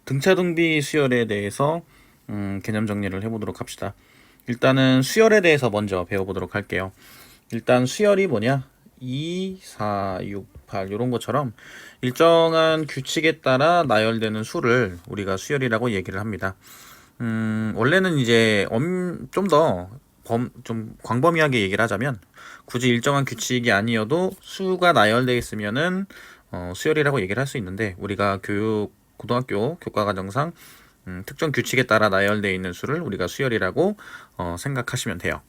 등차등비 수열에 대해서 개념 정리를 해보도록 합시다. 일단은 수열에 대해서 먼저 배워보도록 할게요. 일단 수열이 뭐냐? 2, 4, 6, 8 이런 것처럼 일정한 규칙에 따라 나열되는 수를 우리가 수열이라고 얘기를 합니다. 원래는 이제 좀 더 좀 광범위하게 얘기를 하자면 굳이 일정한 규칙이 아니어도 수가 나열되어 있으면은 수열이라고 얘기를 할 수 있는데, 우리가 고등학교 교과과정상 특정 규칙에 따라 나열되어 있는 수를 우리가 수열이라고 생각하시면 돼요.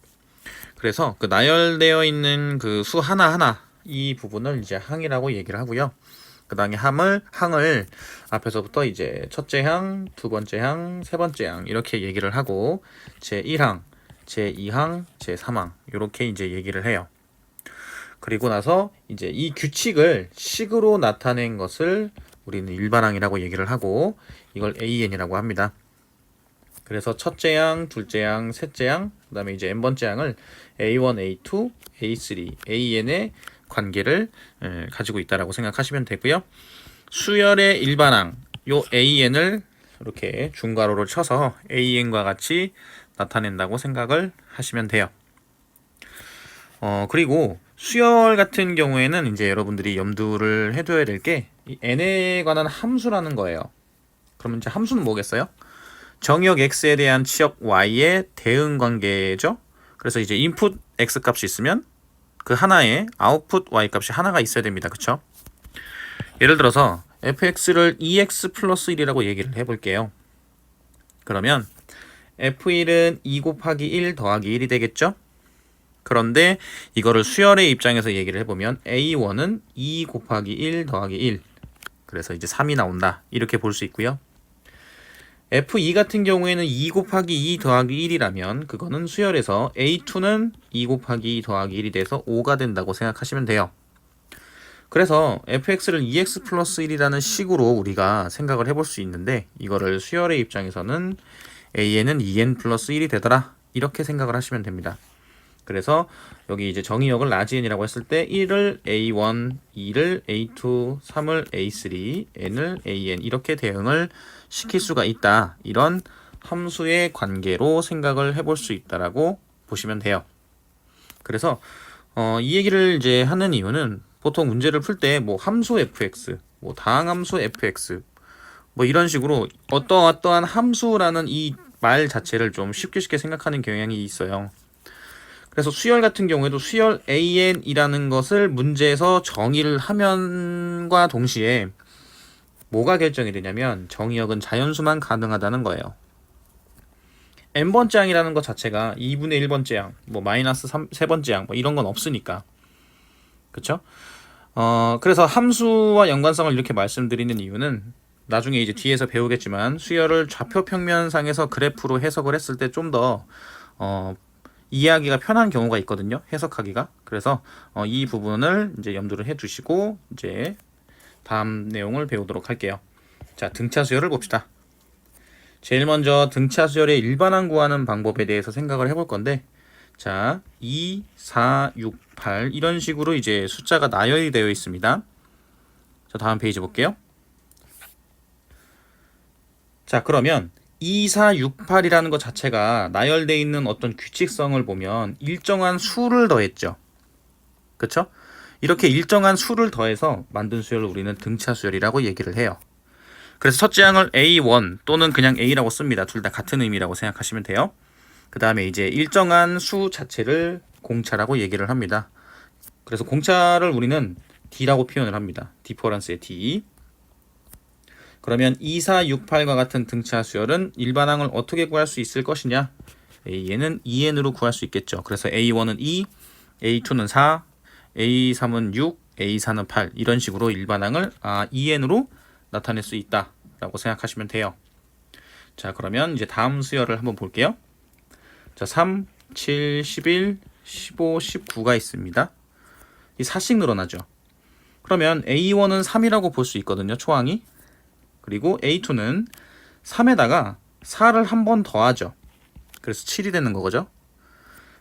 그래서 그 나열되어 있는 그 수 하나하나 이 부분을 이제 항이라고 얘기를 하고요. 그 다음에 항을 앞에서부터 이제 첫째 항, 두 번째 항, 세 번째 항 이렇게 얘기를 하고 제1항, 제2항, 제3항 이렇게 이제 얘기를 해요. 그리고 나서 이제 이 규칙을 식으로 나타낸 것을 우리는 일반항이라고 얘기를 하고 이걸 AN이라고 합니다. 그래서 첫째 항, 둘째 항, 셋째 항, 그 다음에 이제 n번째 항을 A1, A2, A3, AN의 관계를 가지고 있다라고 생각하시면 되고요. 수열의 일반항, 요 AN을 이렇게 중괄호를 쳐서 AN과 같이 나타낸다고 생각을 하시면 돼요. 그리고 수열 같은 경우에는 이제 여러분들이 염두를 해둬야 될 게 n에 관한 함수라는 거예요. 그러면 이제 함수는 뭐겠어요? 정의역 x에 대한 치역 y의 대응 관계죠. 그래서 이제 인풋 x 값이 있으면 그 하나에 아웃풋 y 값이 하나가 있어야 됩니다. 그쵸? 예를 들어서 fx를 2x 플러스 1이라고 얘기를 해볼게요. 그러면 f1은 2 곱하기 1 더하기 1이 되겠죠? 그런데 이거를 수열의 입장에서 얘기를 해보면 a1은 2 곱하기 1 더하기 1, 그래서 이제 3이 나온다 이렇게 볼 수 있고요. F2 같은 경우에는 2 곱하기 2 더하기 1이라면 그거는 수열에서 A2는 2 곱하기 2 더하기 1이 돼서 5가 된다고 생각하시면 돼요. 그래서 fx를 2x 플러스 1이라는 식으로 우리가 생각을 해볼 수 있는데, 이거를 수열의 입장에서는 an은 2n 플러스 1이 되더라 이렇게 생각을 하시면 됩니다. 그래서 여기 이제 정의역을 라지n이라고 했을 때 1을 A1, 2를 A2, 3을 A3, n을 AN 이렇게 대응을 시킬 수가 있다. 이런 함수의 관계로 생각을 해볼 수 있다라고 보시면 돼요. 그래서 이 얘기를 이제 하는 이유는 보통 문제를 풀 때 뭐 함수 fx, 뭐 다항함수 fx 뭐 이런 식으로 어떠한 함수라는 이 말 자체를 좀 쉽게 생각하는 경향이 있어요. 그래서 수열 같은 경우에도 수열 AN이라는 것을 문제에서 정의를 하면과 동시에 뭐가 결정이 되냐면 정의역은 자연수만 가능하다는 거예요. n번째 항이라는 것 자체가 2분의 1번째 항, 뭐 마이너스 3번째 항 뭐 이런 건 없으니까. 그쵸? 그래서 함수와 연관성을 이렇게 말씀드리는 이유는 나중에 이제 뒤에서 배우겠지만 수열을 좌표 평면상에서 그래프로 해석을 했을 때 좀 더 이해하기가 편한 경우가 있거든요. 해석하기가. 그래서 이 부분을 이제 염두를 해 두시고 이제 다음 내용을 배우도록 할게요. 자, 등차 수열을 봅시다. 제일 먼저 등차 수열의 일반항 구하는 방법에 대해서 생각을 해볼 건데, 자, 2, 4, 6, 8 이런 식으로 이제 숫자가 나열이 되어 있습니다. 자, 다음 페이지 볼게요. 자, 그러면 2, 4, 6, 8이라는 것 자체가 나열되어 있는 어떤 규칙성을 보면 일정한 수를 더했죠. 그쵸? 이렇게 일정한 수를 더해서 만든 수열을 우리는 등차 수열이라고 얘기를 해요. 그래서 첫째 항을 A1 또는 그냥 A라고 씁니다. 둘 다 같은 의미라고 생각하시면 돼요. 그 다음에 이제 일정한 수 자체를 공차라고 얘기를 합니다. 그래서 공차를 우리는 D라고 표현을 합니다. 디퍼런스의 D. 그러면 2, 4, 6, 8과 같은 등차 수열은 일반항을 어떻게 구할 수 있을 것이냐? 얘는 2n으로 구할 수 있겠죠. 그래서 A1은 2, A2는 4, A3은 6, A4는 8 이런 식으로 일반항을 2n으로 나타낼 수 있다라고 생각하시면 돼요. 자, 그러면 이제 다음 수열을 한번 볼게요. 자, 3, 7, 11, 15, 19가 있습니다. 이 4씩 늘어나죠. 그러면 A1은 3이라고 볼 수 있거든요. 초항이. 그리고 A2는 3에다가 4를 한 번 더하죠. 그래서 7이 되는 거죠.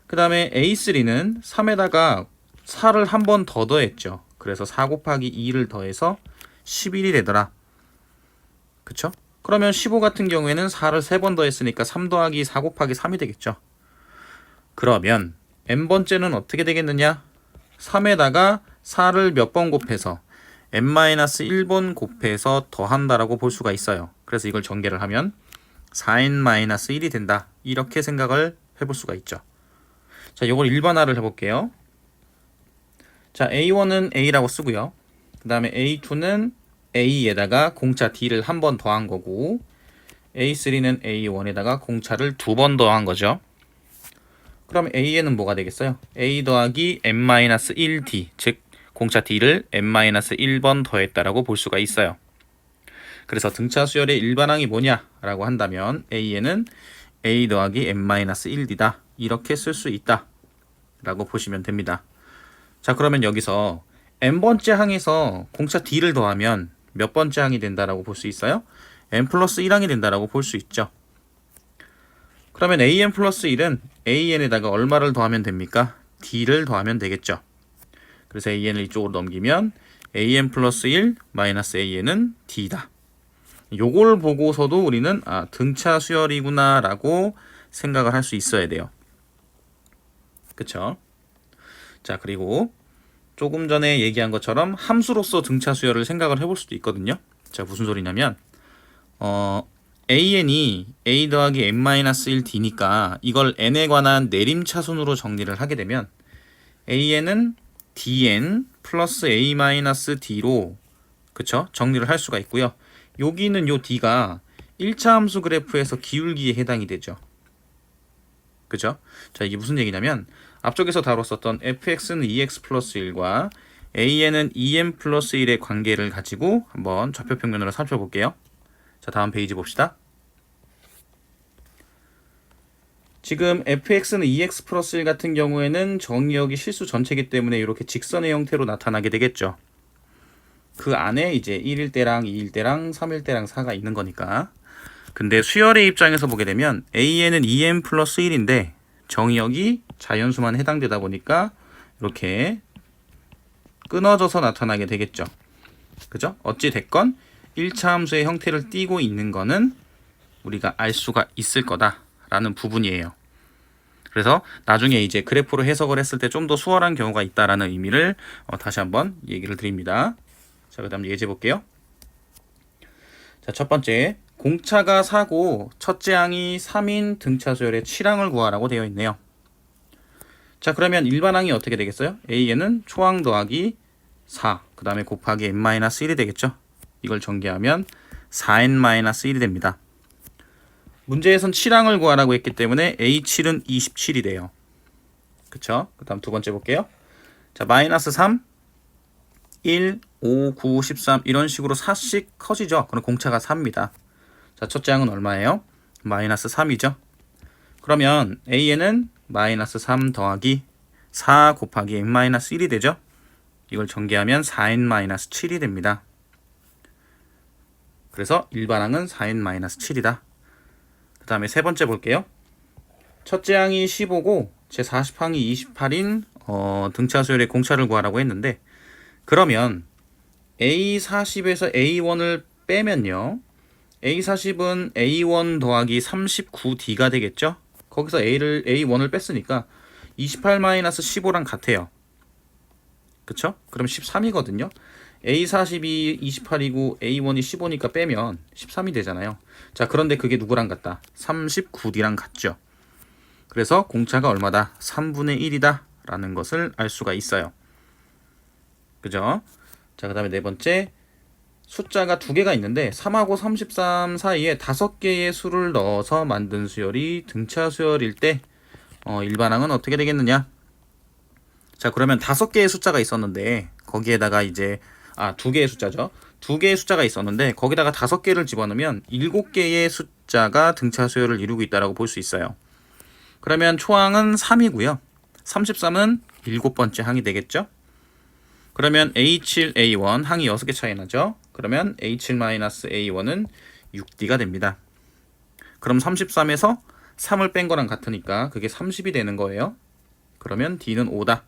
그 다음에 A3는 3에다가 4를 한 번 더 더했죠. 그래서 4 곱하기 2를 더해서 11이 되더라. 그쵸? 그러면 15 같은 경우에는 4를 3번 더했으니까 3 더하기 4 곱하기 3이 되겠죠. 그러면 n번째는 어떻게 되겠느냐? 3에다가 4를 몇 번 곱해서 n-1번 곱해서 더한다라고 볼 수가 있어요. 그래서 이걸 전개를 하면 4n-1이 된다. 이렇게 생각을 해볼 수가 있죠. 자, 이걸 일반화를 해볼게요. 자, A1은 A라고 쓰고요. 그 다음에 A2는 A에다가 공차 D를 한 번 더한 거고, A3는 A1에다가 공차를 2번 더한 거죠. 그럼 A에는 뭐가 되겠어요? A 더하기 n-1D, 즉 공차 D를 n-1번 더했다라고 볼 수가 있어요. 그래서 등차 수열의 일반항이 뭐냐라고 한다면 A에는 A 더하기 n-1D다. 이렇게 쓸 수 있다 라고 보시면 됩니다. 자, 그러면 여기서 n번째 항에서 공차 D를 더하면 몇 번째 항이 된다라고 볼 수 있어요? n 플러스 1항이 된다라고 볼 수 있죠. 그러면 an 플러스 1은 an에다가 얼마를 더하면 됩니까? d를 더하면 되겠죠. 그래서 an을 이쪽으로 넘기면 an 플러스 1 마이너스 an은 d다. 요걸 보고서도 우리는 등차 수열이구나 라고 생각을 할 수 있어야 돼요. 그쵸? 자, 그리고 조금 전에 얘기한 것처럼 함수로서 등차 수열을 생각을 해볼 수도 있거든요. 자, 무슨 소리냐면 an이 a 더하기 n-1d니까 이걸 n에 관한 내림차순으로 정리를 하게 되면 an은 dn 플러스 a-d로 그쵸? 정리를 할 수가 있고요. 여기는 요 d가 1차 함수 그래프에서 기울기에 해당이 되죠. 그죠? 자, 이게 무슨 얘기냐면 앞쪽에서 다뤘었던 fx는 2x 플러스 1과 an은 2n 플러스 1의 관계를 가지고 한번 좌표평면으로 살펴볼게요. 자, 다음 페이지 봅시다. 지금 fx는 2x 플러스 1 같은 경우에는 정의역이 실수 전체이기 때문에 이렇게 직선의 형태로 나타나게 되겠죠. 그 안에 이제 1일 때랑 2일 때랑 3일 때랑 4가 있는 거니까. 근데 수열의 입장에서 보게 되면 an은 2n 플러스 1인데 정의역이 자연수만 해당되다 보니까 이렇게 끊어져서 나타나게 되겠죠. 그죠? 어찌 됐건 1차 함수의 형태를 띠고 있는 거는 우리가 알 수가 있을 거다라는 부분이에요. 그래서 나중에 이제 그래프로 해석을 했을 때 좀 더 수월한 경우가 있다라는 의미를 다시 한번 얘기를 드립니다. 자, 그 다음 예제 볼게요. 자, 첫 번째, 공차가 4고 첫째 항이 3인 등차 수열의 7항을 구하라고 되어 있네요. 자, 그러면 일반항이 어떻게 되겠어요? A에는 초항 더하기 4, 그 다음에 곱하기 n-1이 되겠죠. 이걸 전개하면 4n-1이 됩니다. 문제에선 7항을 구하라고 했기 때문에 A7은 27이 돼요. 그쵸? 그 다음 두 번째 볼게요. 자, 마이너스 3, 1, 5, 9, 13 이런 식으로 4씩 커지죠. 그럼 공차가 4입니다. 자, 첫째 항은 얼마예요? 마이너스 3이죠. 그러면 A에는 마이너스 3 더하기 4 곱하기 n-1이 되죠. 이걸 전개하면 4n-7이 됩니다. 그래서 일반항은 4n-7이다. 그 다음에 세 번째 볼게요. 첫째 항이 15고 제 40항이 28인 등차 수열의 공차를 구하라고 했는데, 그러면 A40에서 A1을 빼면요, A40은 A1 더하기 39D가 되겠죠. 거기서 A1을 뺐으니까 28-15랑 같아요. 그쵸? 그럼 13이거든요. A40이 28이고 A1이 15니까 빼면 13이 되잖아요. 자, 그런데 그게 누구랑 같다? 39D랑 같죠. 그래서 공차가 얼마다? 3분의 1이다 라는 것을 알 수가 있어요. 그죠? 자, 그 다음에 네 번째, 숫자가 두 개가 있는데 3하고 33 사이에 5개의 수를 넣어서 만든 수열이 등차 수열일 때 일반항은 어떻게 되겠느냐? 자, 그러면 5개의 숫자가 있었는데 거기에다가 이제 두 개의 숫자죠. 두 개의 숫자가 있었는데 거기다가 5개를 집어넣으면 7개의 숫자가 등차 수열을 이루고 있다고 볼 수 있어요. 그러면 초항은 3이고요. 33은 7번째 항이 되겠죠. 그러면 A7, A1 항이 6개 차이 나죠. 그러면 A7-A1은 6D가 됩니다. 그럼 33에서 3을 뺀 거랑 같으니까 그게 30이 되는 거예요. 그러면 D는 5다.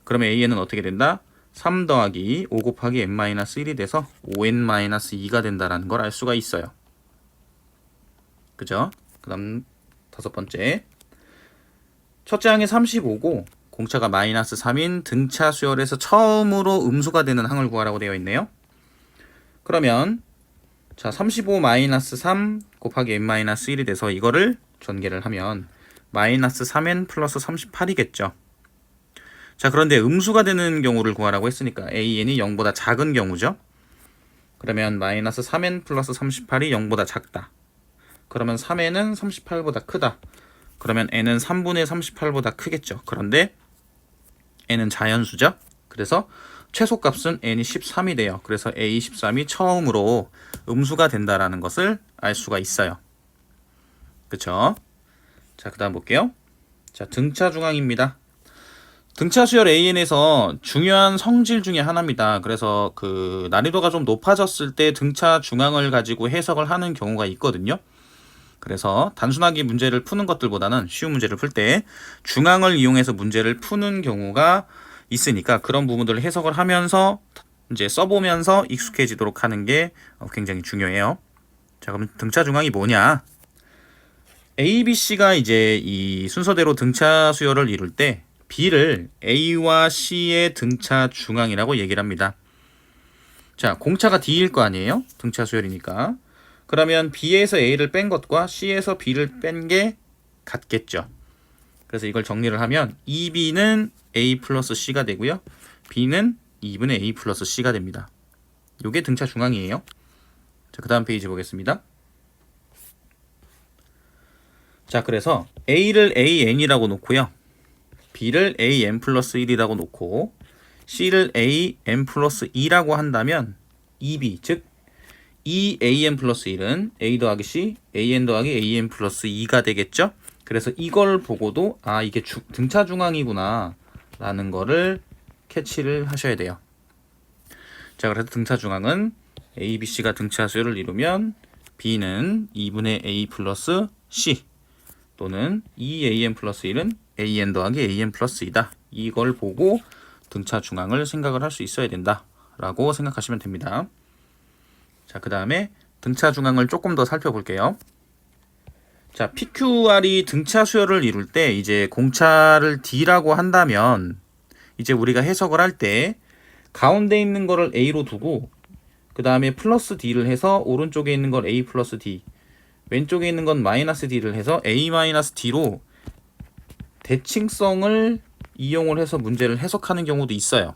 그러면 A는 어떻게 된다? 3 더하기 5 곱하기 n-1이 돼서 5n-2가 된다는 걸 알 수가 있어요. 그죠? 그 다음 다섯 번째. 첫째 항이 35고 공차가 마이너스 3인 등차 수열에서 처음으로 음수가 되는 항을 구하라고 되어 있네요. 그러면 자, 35 마이너스 3 곱하기 n-1이 돼서 이거를 전개를 하면 마이너스 3n 플러스 38이겠죠. 자, 그런데 음수가 되는 경우를 구하라고 했으니까 an이 0보다 작은 경우죠. 그러면 마이너스 3n 플러스 38이 0보다 작다. 그러면 3n은 38보다 크다. 그러면 n은 3분의 38보다 크겠죠. 그런데 n은 자연수죠. 그래서 최소값은 n이 13이 돼요. 그래서 a13이 처음으로 음수가 된다라는 것을 알 수가 있어요. 그쵸? 자, 그 다음 볼게요. 자, 등차 중앙입니다. 등차 수열 AN에서 중요한 성질 중에 하나입니다. 그래서 그 난이도가 좀 높아졌을 때 등차 중앙을 가지고 해석을 하는 경우가 있거든요. 그래서 단순하게 문제를 푸는 것들보다는 쉬운 문제를 풀 때 중앙을 이용해서 문제를 푸는 경우가 있으니까 그런 부분들을 해석을 하면서 이제 써보면서 익숙해지도록 하는 게 굉장히 중요해요. 자, 그럼 등차 중앙이 뭐냐? A, B, C가 이제 이 순서대로 등차 수열을 이룰 때 B를 A와 C의 등차 중앙이라고 얘기를 합니다. 자, 공차가 D일 거 아니에요? 등차 수열이니까. 그러면 B에서 A를 뺀 것과 C에서 B를 뺀 게 같겠죠. 그래서 이걸 정리를 하면 2B는 A 플러스 C가 되고요. B는 2분의 A 플러스 C가 됩니다. 이게 등차 중앙이에요. 자, 그 다음 페이지 보겠습니다. 자, 그래서 A를 AN이라고 놓고요. B를 AN 플러스 1이라고 놓고 C를 AN 플러스 2라고 한다면 2B, 즉 2AN 플러스 1은 A 더하기 C, AN 더하기 AN 플러스 2가 되겠죠? 그래서 이걸 보고도 아, 이게 등차 중앙이구나 라는 거를 캐치를 하셔야 돼요. 자, 그래서 등차 중앙은 A, B, C가 등차 수열을 이루면 B는 2분의 A 플러스 C 또는 2AN 플러스 1은 AN 더하기 AN 플러스 2다. 이걸 보고 등차 중앙을 생각을 할 수 있어야 된다 라고 생각하시면 됩니다. 자, 그 다음에 등차 중앙을 조금 더 살펴볼게요. 자, PQR이 등차 수열을 이룰 때 이제 공차를 D라고 한다면 이제 우리가 해석을 할 때 가운데 있는 거를 A로 두고 그 다음에 플러스 D를 해서 오른쪽에 있는 걸 A 플러스 D, 왼쪽에 있는 건 마이너스 D를 해서 A 마이너스 D로 대칭성을 이용을 해서 문제를 해석하는 경우도 있어요.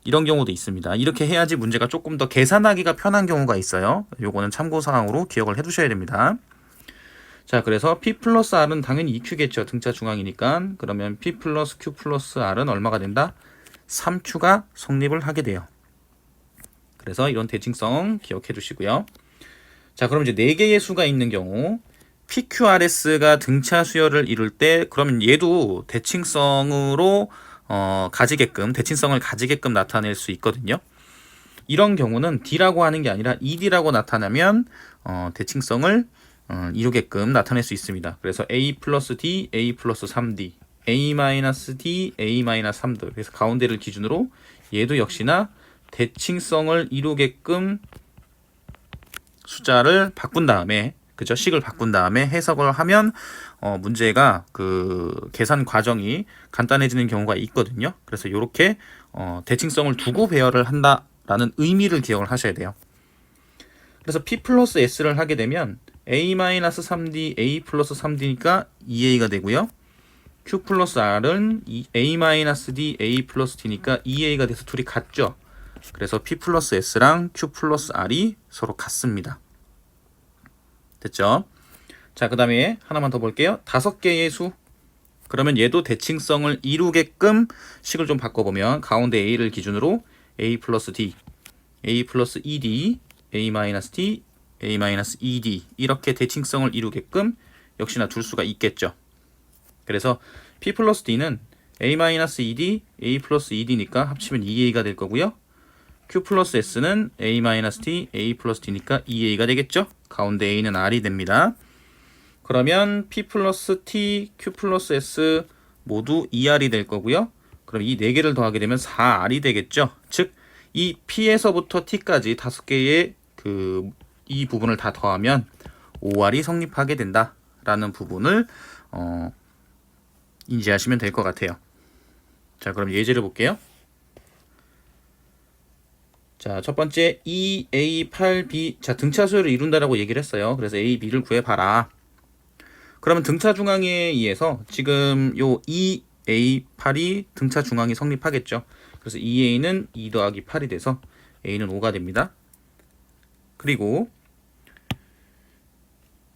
이런 경우도 있습니다. 이렇게 해야지 문제가 조금 더 계산하기가 편한 경우가 있어요. 요거는 참고사항으로 기억을 해두셔야 됩니다. 자, 그래서 P 플러스 R은 당연히 EQ겠죠. 등차 중앙이니까. 그러면 P 플러스 Q 플러스 R은 얼마가 된다? 3Q가 성립을 하게 돼요. 그래서 이런 대칭성 기억해 두시고요. 자, 그럼 이제 4개의 수가 있는 경우 PQRS가 등차 수열을 이룰 때 그러면 얘도 대칭성으로 대칭성을 가지게끔 나타낼 수 있거든요. 이런 경우는 D라고 하는 게 아니라 ED라고 나타나면 대칭성을 이루게끔 나타낼 수 있습니다. 그래서 A 플러스 D, A 플러스 3D, A 마이너스 D, A 마이너스 3D. 그래서 가운데를 기준으로 얘도 역시나 대칭성을 이루게끔 숫자를 바꾼 다음에 그죠? 식을 바꾼 다음에 해석을 하면 문제가 그 계산 과정이 간단해지는 경우가 있거든요. 그래서 이렇게 대칭성을 두고 배열을 한다라는 의미를 기억을 하셔야 돼요. 그래서 P 플러스 S를 하게 되면 A-3D, A 플러스 3D니까 2A가 되고요. Q 플러스 R은 A-D, A 플러스 D니까 2A가 돼서 둘이 같죠. 그래서 P 플러스 S랑 Q 플러스 R이 서로 같습니다. 됐죠? 자, 그 다음에 하나만 더 볼게요. 5개의 수. 그러면 얘도 대칭성을 이루게끔 식을 좀 바꿔보면 가운데 A를 기준으로 A 플러스 D, A 플러스 ED, A 마이너스 D, A 마이너스 ED 이렇게 대칭성을 이루게끔 역시나 둘 수가 있겠죠. 그래서 P 플러스 D는 A 마이너스 ED, A 플러스 ED니까 합치면 2A가 될 거고요. Q 플러스 S는 A 마이너스 D, A 플러스 D니까 2A가 되겠죠. 가운데 A는 R이 됩니다. 그러면 P 플러스 T, Q 플러스 S 모두 2R이 될 거고요. 그럼 이 4개를 더하게 되면 4R이 되겠죠. 즉, 이 P에서부터 T까지 5개의 이 부분을 다 더하면 5R이 성립하게 된다라는 부분을 인지하시면 될 것 같아요. 자, 그럼 예제를 볼게요. 자, 첫 번째 EA8B. 자, 등차 수열을 이룬다라고 얘기를 했어요. 그래서 A, B를 구해봐라. 그러면 등차 중앙에 의해서 지금 요 EA8이 등차 중앙이 성립하겠죠. 그래서 EA는 2 더하기 8이 돼서 A는 5가 됩니다. 그리고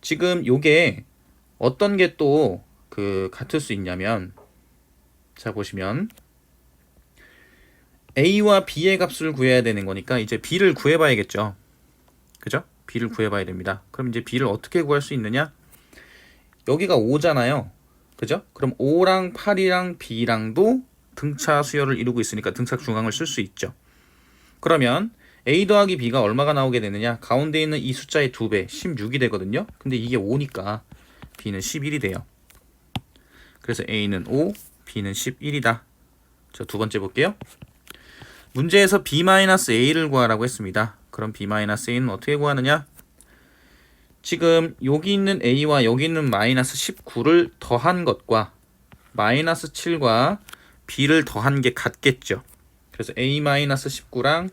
지금 요게 어떤 게 또 같을 수 있냐면, 자, 보시면 A와 B의 값을 구해야 되는 거니까 이제 B를 구해봐야겠죠. 그죠? B를 구해봐야 됩니다. 그럼 이제 B를 어떻게 구할 수 있느냐? 여기가 5잖아요. 그죠? 그럼 5랑 8이랑 B랑도 등차 수열을 이루고 있으니까 등차 중앙을 쓸 수 있죠. 그러면 A 더하기 B가 얼마가 나오게 되느냐? 가운데 있는 이 숫자의 2배, 16이 되거든요. 근데 이게 5니까 B는 11이 돼요. 그래서 A는 5, B는 11이다. 자, 두 번째 볼게요. 문제에서 B-A를 구하라고 했습니다. 그럼 B-A는 어떻게 구하느냐? 지금 여기 있는 A와 여기 있는 마이너스 19를 더한 것과 마이너스 7과 B를 더한 게 같겠죠. 그래서 A-19랑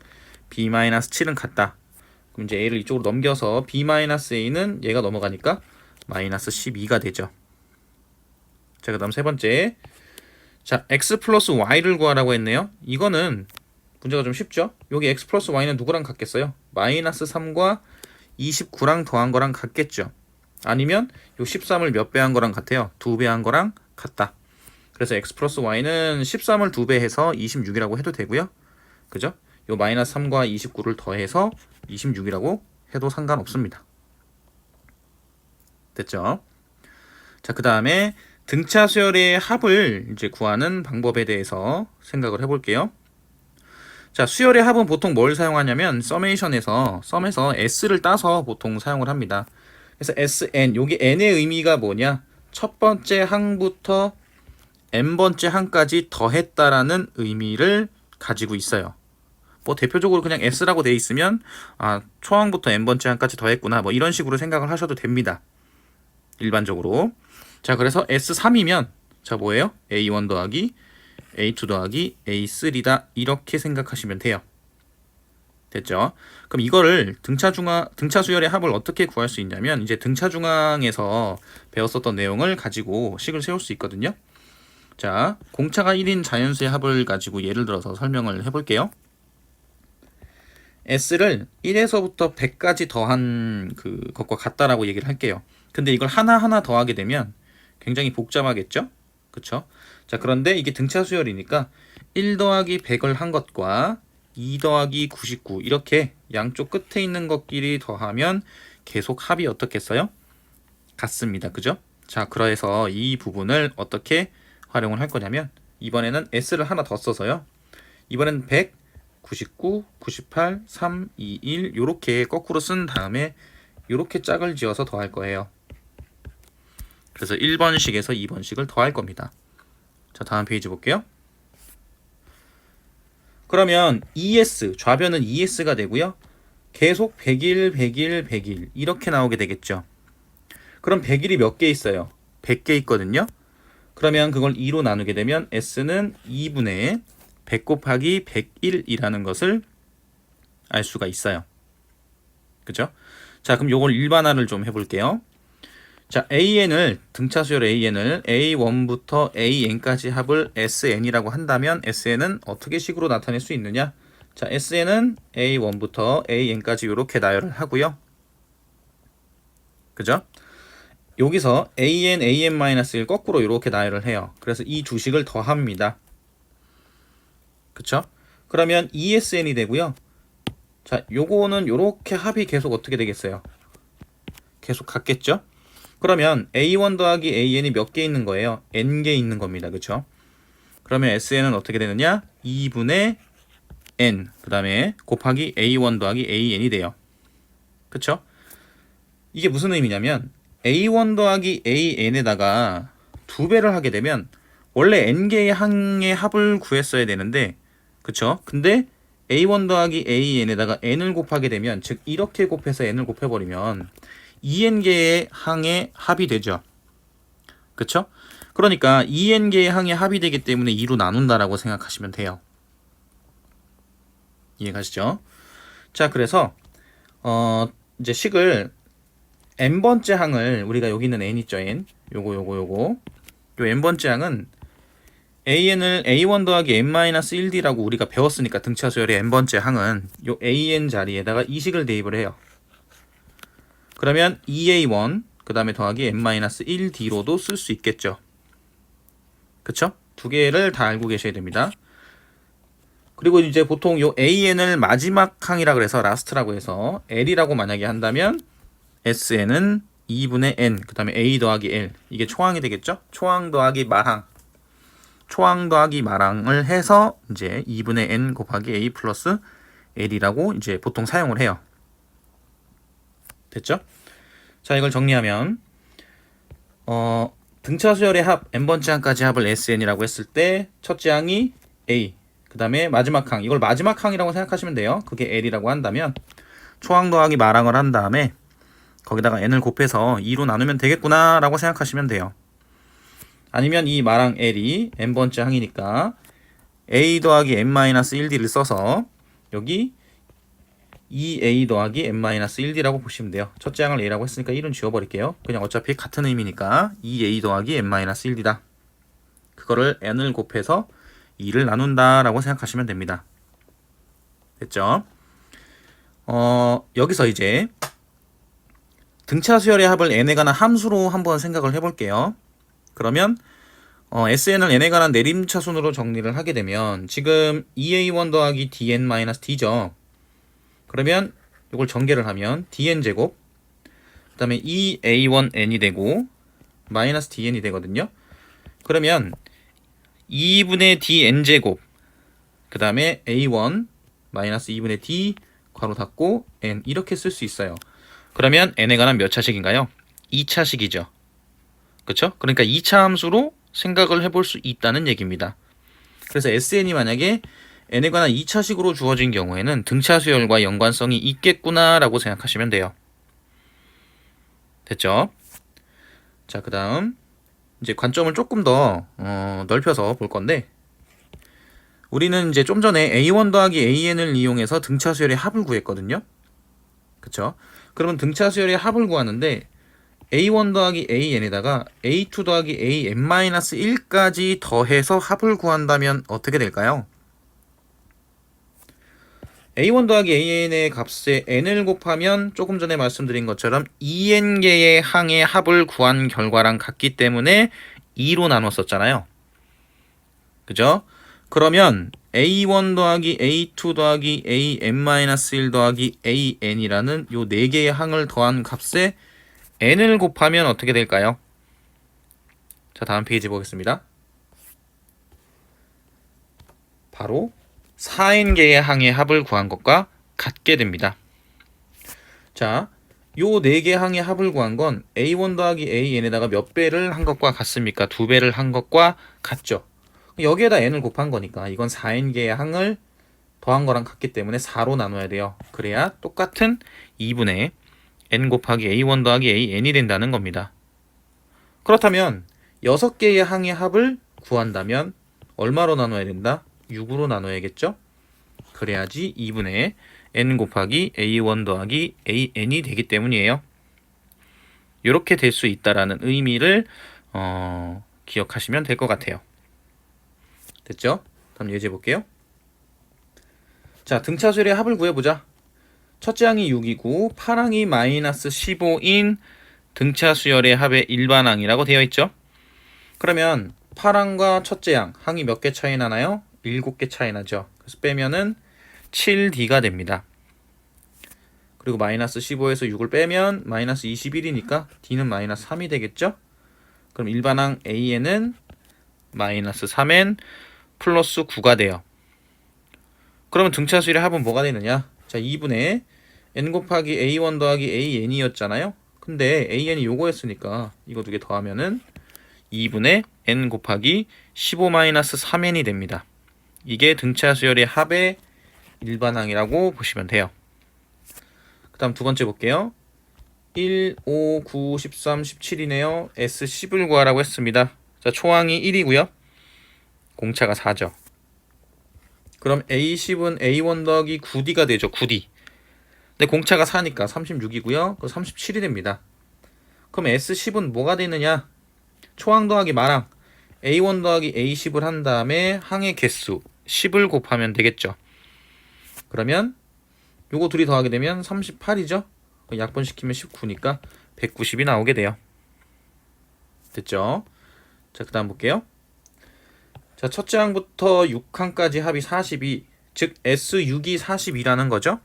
B-7은 같다. 그럼 이제 A를 이쪽으로 넘겨서 B-A는 얘가 넘어가니까 마이너스 12가 되죠. 자, 그 다음 세 번째. 자, X 플러스 Y를 구하라고 했네요. 이거는 문제가 좀 쉽죠? 여기 X 플러스 Y는 누구랑 같겠어요? 마이너스 3과 29랑 더한 거랑 같겠죠. 아니면 요 13을 몇 배 한 거랑 같아요? 2배 한 거랑 같다. 그래서 X 플러스 Y는 13을 2배 해서 26이라고 해도 되고요. 그죠? 요 마이너스 3과 29를 더해서 26이라고 해도 상관없습니다. 됐죠? 자, 그 다음에 등차 수열의 합을 이제 구하는 방법에 대해서 생각을 해볼게요. 자, 수열의 합은 보통 뭘 사용하냐면 썸에서 S를 따서 보통 사용을 합니다. 그래서 Sn, 여기 n의 의미가 뭐냐? 첫 번째 항부터 n번째 항까지 더했다라는 의미를 가지고 있어요. 뭐 대표적으로 그냥 S라고 돼 있으면 초항부터 n번째 항까지 더했구나, 뭐 이런 식으로 생각을 하셔도 됩니다. 일반적으로. 자, 그래서 S3이면 자, 뭐예요? A1 더하기 A2 더하기 A3다. 이렇게 생각하시면 돼요. 됐죠? 그럼 이거를 등차 수열의 합을 어떻게 구할 수 있냐면 이제 등차 중앙에서 배웠었던 내용을 가지고 식을 세울 수 있거든요. 자, 공차가 1인 자연수의 합을 가지고 예를 들어서 설명을 해볼게요. S를 1에서부터 100까지 더한 것과 같다라고 얘기를 할게요. 근데 이걸 하나하나 더하게 되면 굉장히 복잡하겠죠? 그쵸? 자, 그런데 이게 등차 수열이니까 1 더하기 100을 한 것과 2 더하기 99 이렇게 양쪽 끝에 있는 것끼리 더하면 계속 합이 어떻겠어요? 같습니다. 그죠? 자, 그래서 이 부분을 어떻게 활용을 할 거냐면 이번에는 S를 하나 더 써서요. 이번엔 100, 99, 98, 3, 2, 1 요렇게 거꾸로 쓴 다음에 요렇게 짝을 지어서 더할 거예요. 그래서 1번식에서 2번식을 더할 겁니다. 자, 다음 페이지 볼게요. 그러면 ES, 좌변은 ES가 되고요. 계속 100일, 100일, 100일 이렇게 나오게 되겠죠. 그럼 100일이 몇 개 있어요? 100개 있거든요. 그러면 그걸 2로 나누게 되면 S는 2분의 100 곱하기 101이라는 것을 알 수가 있어요. 그죠? 자, 그럼 요걸 일반화를 좀 해볼게요. 자, 등차 수열 AN을 A1부터 AN까지 합을 SN이라고 한다면 SN은 어떻게 식으로 나타낼 수 있느냐? 자, SN은 A1부터 AN까지 이렇게 나열을 하고요. 그죠? 여기서 AN, AN-1 거꾸로 이렇게 나열을 해요. 그래서 이 두 식을 더합니다. 그쵸? 그러면 ESN이 되고요. 자, 요거는 요렇게 합이 계속 어떻게 되겠어요? 계속 같겠죠? 그러면 A1 더하기 AN이 몇 개 있는 거예요? N개 있는 겁니다. 그쵸? 그러면 SN은 어떻게 되느냐? 2분의 N 그 다음에 곱하기 A1 더하기 AN이 돼요. 그쵸? 이게 무슨 의미냐면 A1 더하기 AN에다가 2배를 하게 되면 원래 N개의 항의 합을 구했어야 되는데 그쵸? 근데 A1 더하기 AN에다가 N을 곱하게 되면 즉 이렇게 곱해서 N을 곱해버리면 2n개의 항의 합이 되죠. 그쵸? 그러니까 2n개의 항의 합이 되기 때문에 2로 나눈다라고 생각하시면 돼요. 이해가시죠? 자, 그래서 이제 식을 n번째 항을 우리가 여기 있는 n 있죠, n. 요거. 요 n번째 항은 an을 a1 더하기 n-1d라고 우리가 배웠으니까 등차 수열의 n번째 항은 요 an 자리에다가 이 식을 대입을 해요. 그러면 2a1 그 다음에 더하기 n-1d로도 쓸 수 있겠죠. 그쵸? 두 개를 다 알고 계셔야 됩니다. 그리고 이제 보통 요 an을 마지막 항이라 그래서 라스트라고 해서 l이라고 만약에 한다면 sn은 2분의 n 그 다음에 a 더하기 l 이게 초항이 되겠죠? 초항 더하기 말항 초항 더하기 말항을 해서 이제 2분의 n 곱하기 a 플러스 l이라고 이제 보통 사용을 해요. 됐죠? 자, 이걸 정리하면 등차 수열의 합 n번째 항까지 합을 sn이라고 했을 때 첫째 항이 a 그 다음에 마지막 항 이걸 마지막 항이라고 생각하시면 돼요. 그게 l이라고 한다면 초항 더하기 말항을 한 다음에 거기다가 n을 곱해서 2로 나누면 되겠구나 라고 생각하시면 돼요. 아니면 이 말항 l이 n번째 항이니까 a 더하기 n-1d를 써서 여기 2a 더하기 n-1d라고 보시면 돼요. 첫째 항을 a라고 했으니까 1은 지워버릴게요. 그냥 어차피 같은 의미니까 2a 더하기 n-1d다. 그거를 n을 곱해서 2를 나눈다 라고 생각하시면 됩니다. 됐죠? 여기서 이제 등차 수열의 합을 n에 관한 함수로 한번 생각을 해볼게요. 그러면 sn을 n에 관한 내림차순으로 정리를 하게 되면 지금 2a1 더하기 dn-d죠. 그러면 이걸 전개를 하면 dn제곱 그 다음에 2a1n이 되고 마이너스 dn이 되거든요. 그러면 2분의 dn제곱 그 다음에 a1 마이너스 2분의 d 괄호 닫고 n 이렇게 쓸 수 있어요. 그러면 n에 관한 몇 차식인가요? 2차식이죠. 그쵸? 그러니까 2차 함수로 생각을 해볼 수 있다는 얘기입니다. 그래서 sn이 만약에 n에 관한 2차식으로 주어진 경우에는 등차 수열과 연관성이 있겠구나 라고 생각하시면 돼요. 됐죠? 자, 그 다음 이제 관점을 조금 더 넓혀서 볼 건데 우리는 이제 좀 전에 a1 더하기 an을 이용해서 등차 수열의 합을 구했거든요. 그쵸? 그러면 등차 수열의 합을 구하는데 a1 더하기 an에다가 a2 더하기 an-1까지 더해서 합을 구한다면 어떻게 될까요? a1 더하기 an의 값에 n을 곱하면 조금 전에 말씀드린 것처럼 2n개의 항의 합을 구한 결과랑 같기 때문에 2로 나눴었잖아요. 그죠? 그러면 a1 더하기 a2 더하기 an-1 더하기 an이라는 요 4개의 항을 더한 값에 n을 곱하면 어떻게 될까요? 자, 다음 페이지 보겠습니다. 바로 4n개의 항의 합을 구한 것과 같게 됩니다. 자, 요 4개 항의 합을 구한 건 a1 더하기 an에다가 몇 배를 한 것과 같습니까? 2배를 한 것과 같죠. 여기에다 n을 곱한 거니까 이건 4n개의 항을 더한 거랑 같기 때문에 4로 나눠야 돼요. 그래야 똑같은 2분의 n 곱하기 a1 더하기 an이 된다는 겁니다. 그렇다면 6개의 항의 합을 구한다면 얼마로 나눠야 된다? 6으로 나눠야겠죠? 그래야지 2분의 n 곱하기 a1 더하기 an이 되기 때문이에요. 이렇게 될 수 있다라는 의미를 기억하시면 될 것 같아요. 됐죠? 다음 예제 볼게요. 자, 등차 수열의 합을 구해보자. 첫째 항이 6이고 파항이 마이너스 15인 등차 수열의 합의 일반항이라고 되어 있죠. 그러면 파항과 첫째 항이 몇 개 차이 나나요? 7개 차이 나죠. 그래서 빼면은 7d가 됩니다. 그리고 마이너스 15에서 6을 빼면 마이너스 21이니까 d는 마이너스 3이 되겠죠. 그럼 일반항 an은 마이너스 3n 플러스 9가 돼요. 그러면 등차 수열의 합은 뭐가 되느냐? 자, 2분의 n 곱하기 a1 더하기 an이었잖아요. 근데 an이 요거였으니까 이거 두 개 더하면은 2분의 n 곱하기 15-3n이 됩니다. 이게 등차 수열의 합의 일반항이라고 보시면 돼요. 그 다음 두 번째 볼게요. 1, 5, 9, 13, 17이네요. S10을 구하라고 했습니다. 자, 초항이 1이고요. 공차가 4죠. 그럼 A10은 A1 더하기 9D가 되죠. 9D. 근데 공차가 4니까 36이고요. 그 37이 됩니다. 그럼 S10은 뭐가 되느냐? 초항 더하기 마랑 A1 더하기 A10을 한 다음에 항의 개수 10을 곱하면 되겠죠. 그러면 요거 둘이 더하게 되면 38이죠. 약분시키면 19니까 190이 나오게 돼요. 됐죠? 자, 그 다음 볼게요. 자, 첫째 항부터 6항까지 합이 42, 즉 S6이 42라는 거죠.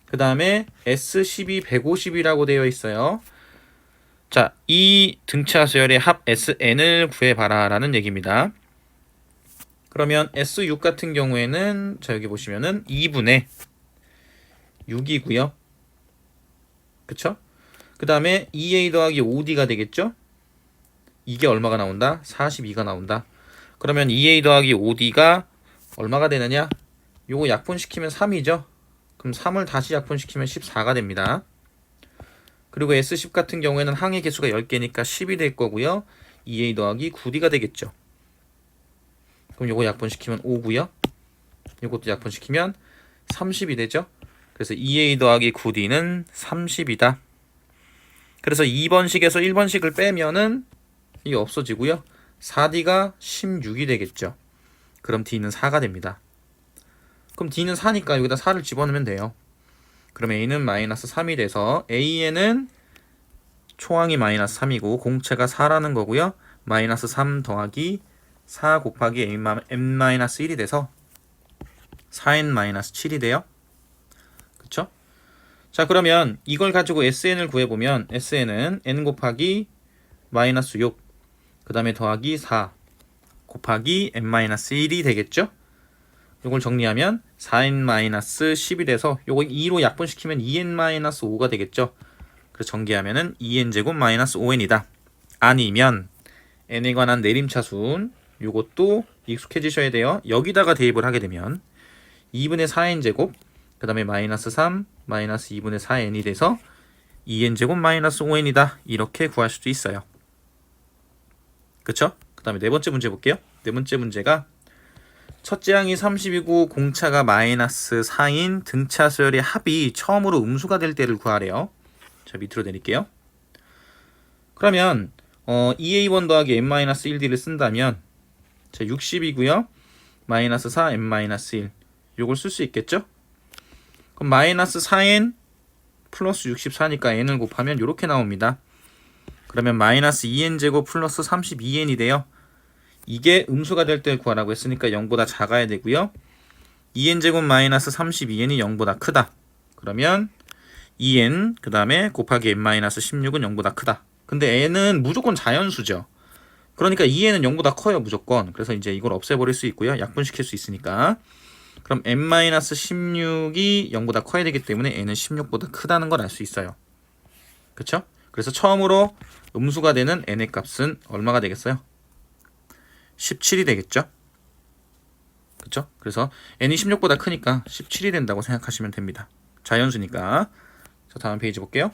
그 다음에 S10이 150이라고 되어 있어요. 자, 이 등차 수열의 합 SN을 구해봐라 라는 얘기입니다. 그러면 S6 같은 경우에는 자, 여기 보시면은 2분의 6이고요. 그쵸? 그 다음에 2A 더하기 5D가 되겠죠? 이게 얼마가 나온다? 42가 나온다. 그러면 2A 더하기 5D가 얼마가 되느냐? 요거 약분시키면 3이죠? 그럼 3을 다시 약분시키면 14가 됩니다. 그리고 S10 같은 경우에는 항의 개수가 10개니까 10이 될 거고요. 2A 더하기 9D가 되겠죠. 그럼 요거 약분시키면 5고요. 요것도 약분시키면 30이 되죠. 그래서 2A 더하기 9D는 30이다. 그래서 2번식에서 1번식을 빼면은 이게 없어지고요. 4D가 16이 되겠죠. 그럼 D는 4가 됩니다. 그럼 D는 4니까 여기다 4를 집어넣으면 돼요. 그럼 A는 마이너스 3이 돼서 A에는 초항이 마이너스 3이고 공차가 4라는 거고요. 마이너스 3 더하기 4 곱하기 n-1이 돼서 4n-7이 돼요. 그쵸? 자, 그러면 이걸 가지고 SN을 구해보면 SN은 n 곱하기 마이너스 6, 그 다음에 더하기 4 곱하기 n-1이 되겠죠? 이걸 정리하면 4n-10이 돼서 요거 2로 약분시키면 2n-5가 되겠죠? 그래서 전개하면은 2n제곱 마이너스 5n이다. 아니면 n에 관한 내림차순 요것도 익숙해지셔야 돼요. 여기다가 대입을 하게 되면 2분의 4n제곱 그 다음에 마이너스 3 마이너스 2분의 4n이 돼서 2n제곱 마이너스 5n이다. 이렇게 구할 수도 있어요. 그쵸? 그 다음에 네 번째 문제 볼게요. 네 번째 문제가 첫째 항이 30이고 공차가 마이너스 4인 등차 수열의 합이 처음으로 음수가 될 때를 구하래요. 자, 밑으로 내릴게요. 그러면 2A1 더하기 n-1D를 쓴다면 자, 60이고요. 마이너스 4 n-1 요걸 쓸 수 있겠죠? 그럼 마이너스 4n 플러스 64니까 n을 곱하면 이렇게 나옵니다. 그러면 마이너스 2n제곱 플러스 32n이 돼요. 이게 음수가 될 때 구하라고 했으니까 0보다 작아야 되고요. 2n제곱 마이너스 32n이 0보다 크다. 그러면 2n 그 다음에 곱하기 n-16은 0보다 크다. 근데 n은 무조건 자연수죠. 그러니까 2n은 0보다 커요 무조건. 그래서 이제 이걸 없애버릴 수 있고요. 약분시킬 수 있으니까. 그럼 n-16이 0보다 커야 되기 때문에 n은 16보다 크다는 걸 알 수 있어요. 그쵸? 그래서 처음으로 음수가 되는 n의 값은 얼마가 되겠어요? 17이 되겠죠? 그쵸? 그래서 n이 16보다 크니까 17이 된다고 생각하시면 됩니다. 자연수니까. 자, 다음 페이지 볼게요.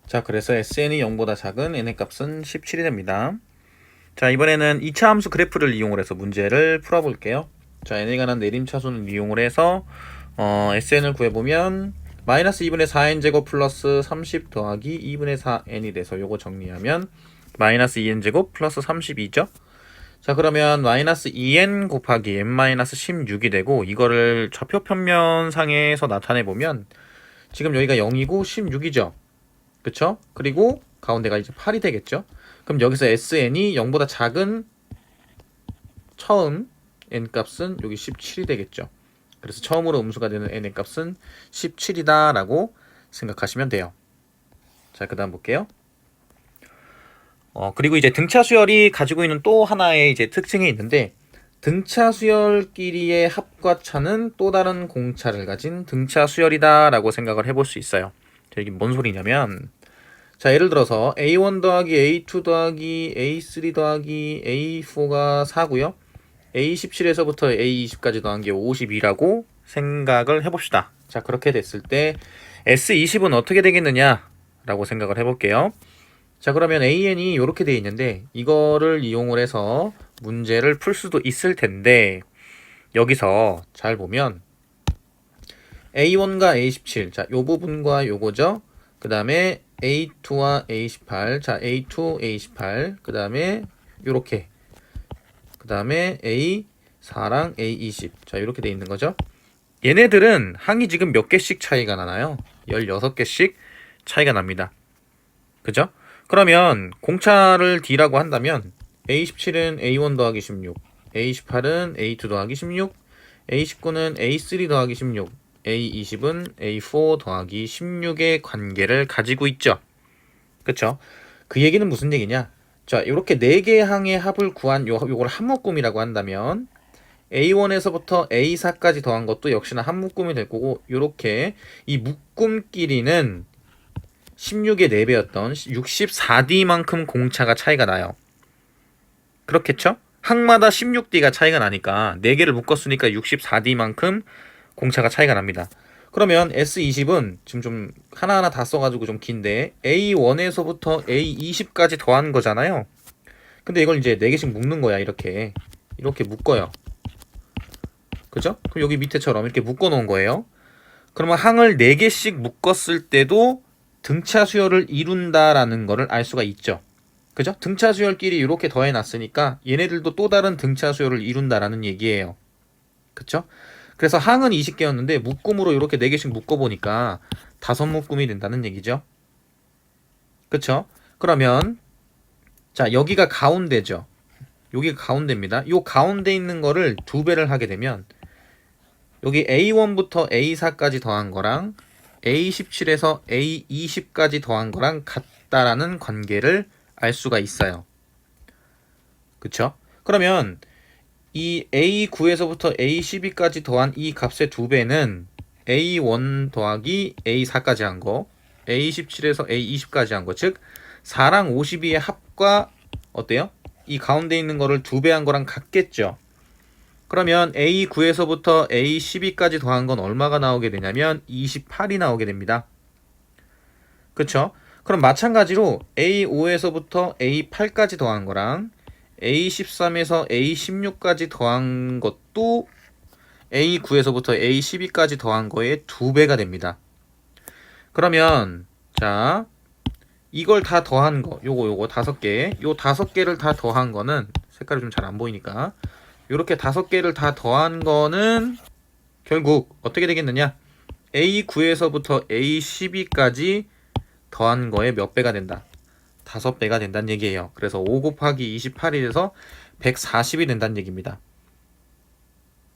자, 그래서 SN이 0보다 작은 n의 값은 17이 됩니다. 자, 이번에는 2차 함수 그래프를 이용을 해서 문제를 풀어볼게요. 자, n에 관한 내림차순을 이용을 해서 SN을 구해보면 마이너스 2분의 4n제곱 플러스 30 더하기 2분의 4n이 돼서 요거 정리하면 마이너스 2n제곱 플러스 32죠. 자, 그러면 마이너스 2n 곱하기 n-16이 되고 이거를 좌표 평면상에서 나타내보면 지금 여기가 0이고 16이죠. 그쵸? 그리고 가운데가 이제 8이 되겠죠. 그럼 여기서 SN이 0보다 작은 처음 n 값은 여기 17이 되겠죠. 그래서 처음으로 음수가 되는 n의 값은 17이다 라고 생각하시면 돼요. 자, 그 다음 볼게요. 그리고 이제 등차 수열이 가지고 있는 또 하나의 이제 특징이 있는데 등차 수열끼리의 합과 차는 또 다른 공차를 가진 등차 수열이다 라고 생각을 해볼 수 있어요. 자, 이게 뭔 소리냐면 자, 예를 들어서 A1 더하기 A2 더하기 A3 더하기 A4가 4고요. A17에서부터 A20까지 더한 게 52라고 생각을 해봅시다. 자, 그렇게 됐을 때 S20은 어떻게 되겠느냐? 라고 생각을 해볼게요. 자, 그러면 AN이 이렇게 돼 있는데 이거를 이용을 해서 문제를 풀 수도 있을 텐데 여기서 잘 보면 A1과 A17, 자, 요 부분과 요거죠. 그 다음에 A2와 A18, 자, A2, A18, 그 다음에 요렇게, 그 다음에 A4랑 A20, 자, 요렇게 돼 있는 거죠. 얘네들은 항이 지금 몇 개씩 차이가 나나요? 16개씩 차이가 납니다. 그죠? 그러면 공차를 D라고 한다면 A17은 A1 더하기 16, A18은 A2 더하기 16, A19는 A3 더하기 16, A20은 A4 더하기 16의 관계를 가지고 있죠. 그쵸? 그 얘기는 무슨 얘기냐? 자, 이렇게 4개의 항의 합을 구한 요걸 한 묶음이라고 한다면 A1에서부터 A4까지 더한 것도 역시나 한 묶음이 될 거고 요렇게 이 묶음끼리는 16의 4배였던 64D만큼 공차가 차이가 나요. 그렇겠죠? 항마다 16D가 차이가 나니까 4개를 묶었으니까 64D만큼 공차가 차이가 납니다. 그러면 S20은 지금 좀 하나하나 다 써가지고 좀 긴데 A1에서부터 A20까지 더한 거잖아요. 근데 이걸 이제 4개씩 묶는 거야. 이렇게 묶어요. 그죠? 그럼 여기 밑에처럼 이렇게 묶어 놓은 거예요. 그러면 항을 4개씩 묶었을 때도 등차 수열을 이룬다라는 거를 알 수가 있죠. 그죠? 등차 수열끼리 이렇게 더해 놨으니까 얘네들도 또 다른 등차 수열을 이룬다라는 얘기예요. 그쵸? 그래서 항은 20개였는데 묶음으로 이렇게 4개씩 묶어보니까 5묶음이 된다는 얘기죠. 그쵸? 그러면 자, 여기가 가운데죠. 여기가 가운데입니다. 요 가운데 있는 거를 2배를 하게 되면 여기 A1부터 A4까지 더한 거랑 A17에서 A20까지 더한 거랑 같다라는 관계를 알 수가 있어요. 그쵸? 그러면 이 A9에서부터 A12까지 더한 이 값의 2배는 A1 더하기 A4까지 한 거, A17에서 A20까지 한 거, 즉 4랑 52의 합과 어때요? 이 가운데 있는 거를 2배 한 거랑 같겠죠? 그러면 A9에서부터 A12까지 더한 건 얼마가 나오게 되냐면 28이 나오게 됩니다. 그쵸? 그럼 마찬가지로 A5에서부터 A8까지 더한 거랑 A13에서 A16까지 더한 것도 A9에서부터 A12까지 더한 거의 2배가 됩니다. 그러면 자, 이걸 다 더한 거, 요거 5개, 요 5개를 다 더한 거는 색깔이 좀 잘 안 보이니까 요렇게 5개를 다 더한 거는 결국 어떻게 되겠느냐? A9에서부터 A12까지 더한 거에 몇 배가 된다? 5배가 된다는 얘기예요. 그래서 5 곱하기 28이 돼서 140이 된다는 얘기입니다.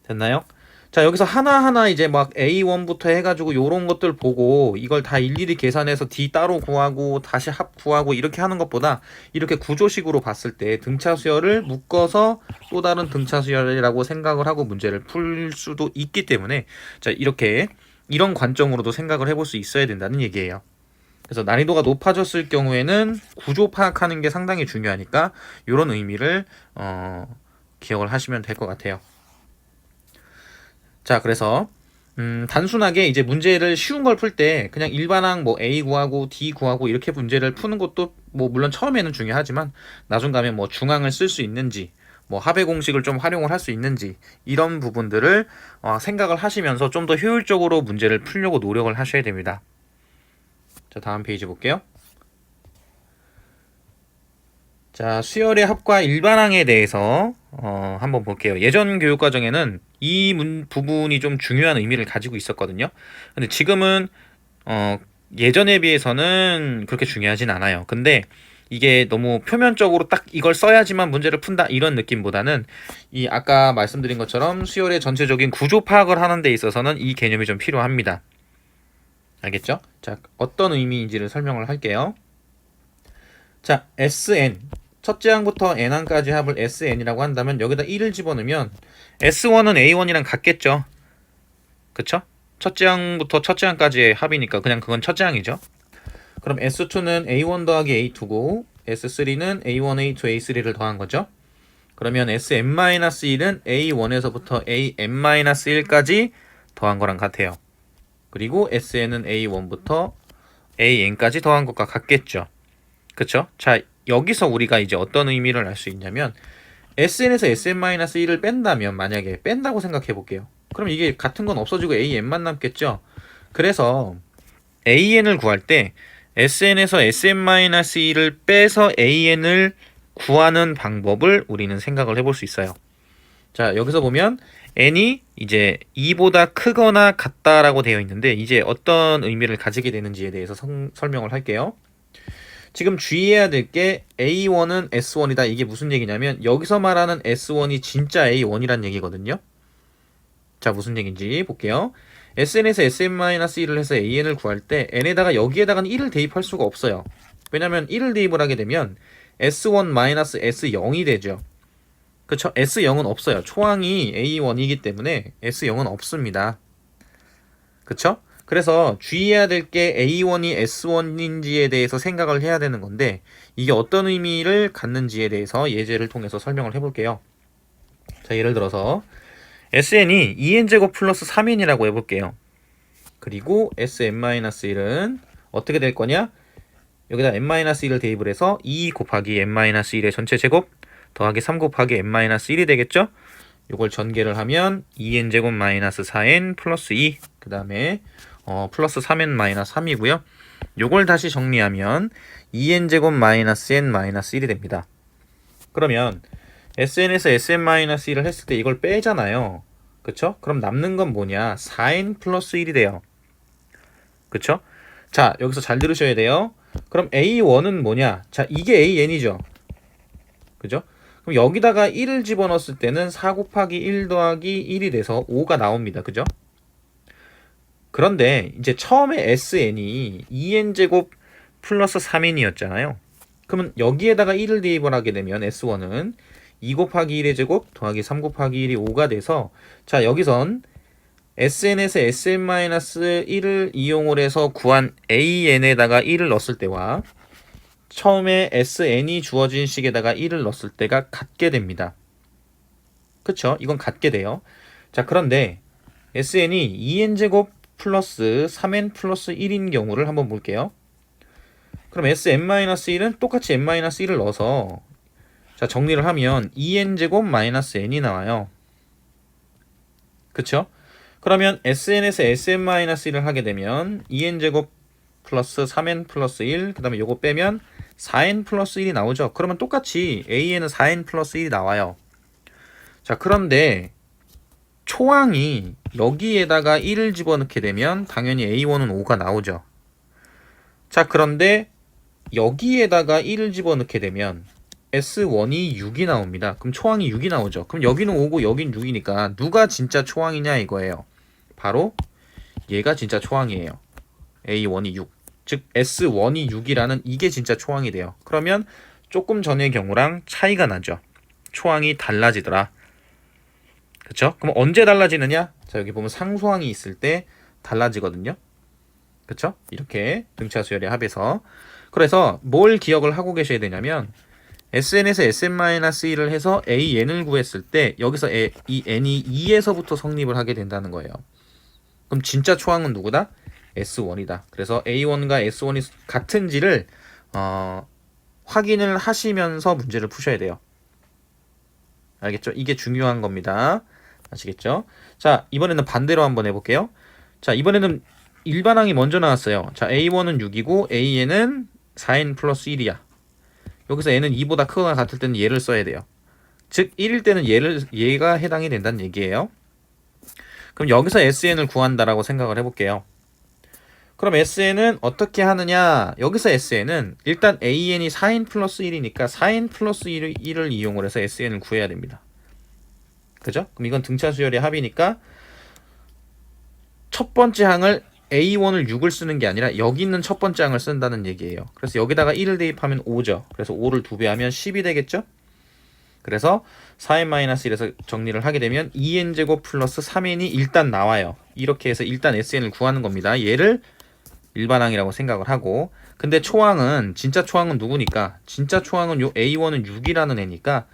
됐나요? 자, 여기서 하나하나 이제 막 A1부터 해가지고 요런 것들 보고 이걸 다 일일이 계산해서 D 따로 구하고 다시 합 구하고 이렇게 하는 것보다 이렇게 구조식으로 봤을 때 등차 수열을 묶어서 또 다른 등차 수열이라고 생각을 하고 문제를 풀 수도 있기 때문에 자, 이렇게 이런 관점으로도 생각을 해볼 수 있어야 된다는 얘기예요. 그래서 난이도가 높아졌을 경우에는 구조 파악하는 게 상당히 중요하니까 이런 의미를 기억을 하시면 될 것 같아요. 자, 그래서 단순하게 이제 문제를 쉬운 걸 풀 때 그냥 일반항 뭐 A 구하고 D 구하고 이렇게 문제를 푸는 것도 뭐 물론 처음에는 중요하지만 나중 가면 뭐 중항을 쓸 수 있는지 뭐 합의 공식을 좀 활용을 할 수 있는지 이런 부분들을 생각을 하시면서 좀 더 효율적으로 문제를 풀려고 노력을 하셔야 됩니다. 자, 다음 페이지 볼게요. 자, 수열의 합과 일반항에 대해서 한번 볼게요. 예전 교육과정에는 이 부분이 좀 중요한 의미를 가지고 있었거든요. 근데 지금은 예전에 비해서는 그렇게 중요하진 않아요. 근데 이게 너무 표면적으로 딱 이걸 써야지만 문제를 푼다 이런 느낌보다는 이 아까 말씀드린 것처럼 수열의 전체적인 구조 파악을 하는 데 있어서는 이 개념이 좀 필요합니다. 알겠죠? 자, 어떤 의미인지를 설명을 할게요. 자, SN 첫째 항부터 n항까지 합을 SN이라고 한다면 여기다 1을 집어넣으면 S1은 A1이랑 같겠죠? 그쵸? 첫째 항부터 첫째 항까지의 합이니까 그냥 그건 첫째 항이죠. 그럼 S2는 A1 더하기 A2고 S3는 A1, A2, A3를 더한 거죠. 그러면 SM-1은 A1에서부터 AM-1까지 더한 거랑 같아요. 그리고 SN은 A1부터 AN까지 더한 것과 같겠죠. 그쵸? 자, 여기서 우리가 이제 어떤 의미를 알 수 있냐면 SN에서 SN-1을 뺀다면, 만약에 뺀다고 생각해 볼게요. 그럼 이게 같은 건 없어지고 AN만 남겠죠. 그래서 AN을 구할 때 SN에서 SN-1을 빼서 AN을 구하는 방법을 우리는 생각을 해볼 수 있어요. 자, 여기서 보면 n이 이제 2보다 크거나 같다라고 되어 있는데, 이제 어떤 의미를 가지게 되는지에 대해서 설명을 할게요. 지금 주의해야 될 게 A1은 S1이다. 이게 무슨 얘기냐면 여기서 말하는 S1이 진짜 A1이란 얘기거든요. 자, 무슨 얘기인지 볼게요. SN에서 SN-1을 해서 AN을 구할 때 n에다가 여기에다가는 1을 대입할 수가 없어요. 왜냐면 1을 대입을 하게 되면 S1-S0이 되죠. 그쵸? S0은 없어요. 초항이 A1이기 때문에 S0은 없습니다. 그쵸? 그래서 주의해야 될 게 A1이 S1인지에 대해서 생각을 해야 되는 건데, 이게 어떤 의미를 갖는지에 대해서 예제를 통해서 설명을 해볼게요. 자, 예를 들어서 SN이 2n제곱 플러스 3n이라고 해볼게요. 그리고 Sn-1은 어떻게 될 거냐? 여기다 n-1을 대입을 해서 2 곱하기 n-1의 전체 제곱 더하기 3 곱하기 n-1이 되겠죠? 요걸 전개를 하면 2n제곱 마이너스 4n 플러스 2, 그 다음에 플러스 3n 마이너스 3이고요. 요걸 다시 정리하면 2n제곱 마이너스 n 마이너스 1이 됩니다. 그러면 SN에서 SN-1을 했을 때 이걸 빼잖아요. 그쵸? 그럼 남는 건 뭐냐? 4n 플러스 1이 돼요. 그쵸? 자, 여기서 잘 들으셔야 돼요. 그럼 A1은 뭐냐? 자, 이게 AN이죠. 그죠? 그럼 여기다가 1을 집어넣었을 때는 4 곱하기 1 더하기 1이 돼서 5가 나옵니다. 그죠? 그런데 이제 처음에 SN이 2n제곱 플러스 3n이었잖아요. 그러면 여기에다가 1을 대입을 하게 되면 S1은 2 곱하기 1의 제곱 더하기 3 곱하기 1이 5가 돼서, 자, 여기선 SN에서 SN-1을 이용을 해서 구한 AN에다가 1을 넣었을 때와 처음에 SN이 주어진 식에다가 1을 넣었을 때가 같게 됩니다. 그쵸? 이건 같게 돼요. 자, 그런데 SN이 2n제곱 플러스 3n 플러스 1인 경우를 한번 볼게요. 그럼 Sn-1은 똑같이 n-1을 넣어서, 자, 정리를 하면 2n제곱 마이너스 n이 나와요. 그쵸? 그러면 SN에서 Sn-1을 하게 되면 2n제곱 플러스 3n 플러스 1, 그 다음에 요거 빼면 4n 플러스 1이 나오죠. 그러면 똑같이 AN은 4n 플러스 1이 나와요. 자, 그런데 초항이 여기에다가 1을 집어넣게 되면 당연히 A1은 5가 나오죠. 자, 그런데 여기에다가 1을 집어넣게 되면 S1이 6이 나옵니다. 그럼 초항이 6이 나오죠. 그럼 여기는 5고 여긴 6이니까 누가 진짜 초항이냐 이거예요. 바로 얘가 진짜 초항이에요. A1이 6. 즉 S1이 6이라는 이게 진짜 초항이 돼요. 그러면 조금 전의 경우랑 차이가 나죠. 초항이 달라지더라. 그쵸? 그럼 언제 달라지느냐? 자, 여기 보면 상수항이 있을 때 달라지거든요. 그쵸? 이렇게 등차수열의 합에서. 그래서 뭘 기억을 하고 계셔야 되냐면 SN에서 SN-1을 해서 AN을 구했을 때 여기서 이 n이 2에서부터 성립을 하게 된다는 거예요. 그럼 진짜 초항은 누구다? S1이다. 그래서 A1과 S1이 같은지를 확인을 하시면서 문제를 푸셔야 돼요. 알겠죠? 이게 중요한 겁니다. 아시겠죠? 자, 이번에는 반대로 한번 해볼게요. 자, 이번에는 일반항이 먼저 나왔어요. 자, A1은 6이고 AN은 4n 플러스 1이야. 여기서 n은 2보다 크거나 같을 때는 얘를 써야 돼요. 즉 1일 때는 얘가 해당이 된다는 얘기예요. 그럼 여기서 SN을 구한다라고 생각을 해볼게요. 그럼 SN은 어떻게 하느냐? 여기서 SN은 일단 AN이 4n 플러스 1이니까 4n 플러스 1을 이용을 해서 SN을 구해야 됩니다. 그죠? 그럼 이건 등차 수열의 합이니까 첫 번째 항을 A1을 6을 쓰는 게 아니라 여기 있는 첫 번째 항을 쓴다는 얘기예요. 그래서 여기다가 1을 대입하면 5죠. 그래서 5를 2배 하면 10이 되겠죠? 그래서 4n-1에서 정리를 하게 되면 2n제곱 플러스 3n이 일단 나와요. 이렇게 해서 일단 SN을 구하는 겁니다. 얘를 일반항이라고 생각을 하고, 근데 초항은 진짜 초항은 누구니까? 진짜 초항은 요 A1은 6이라는 애니까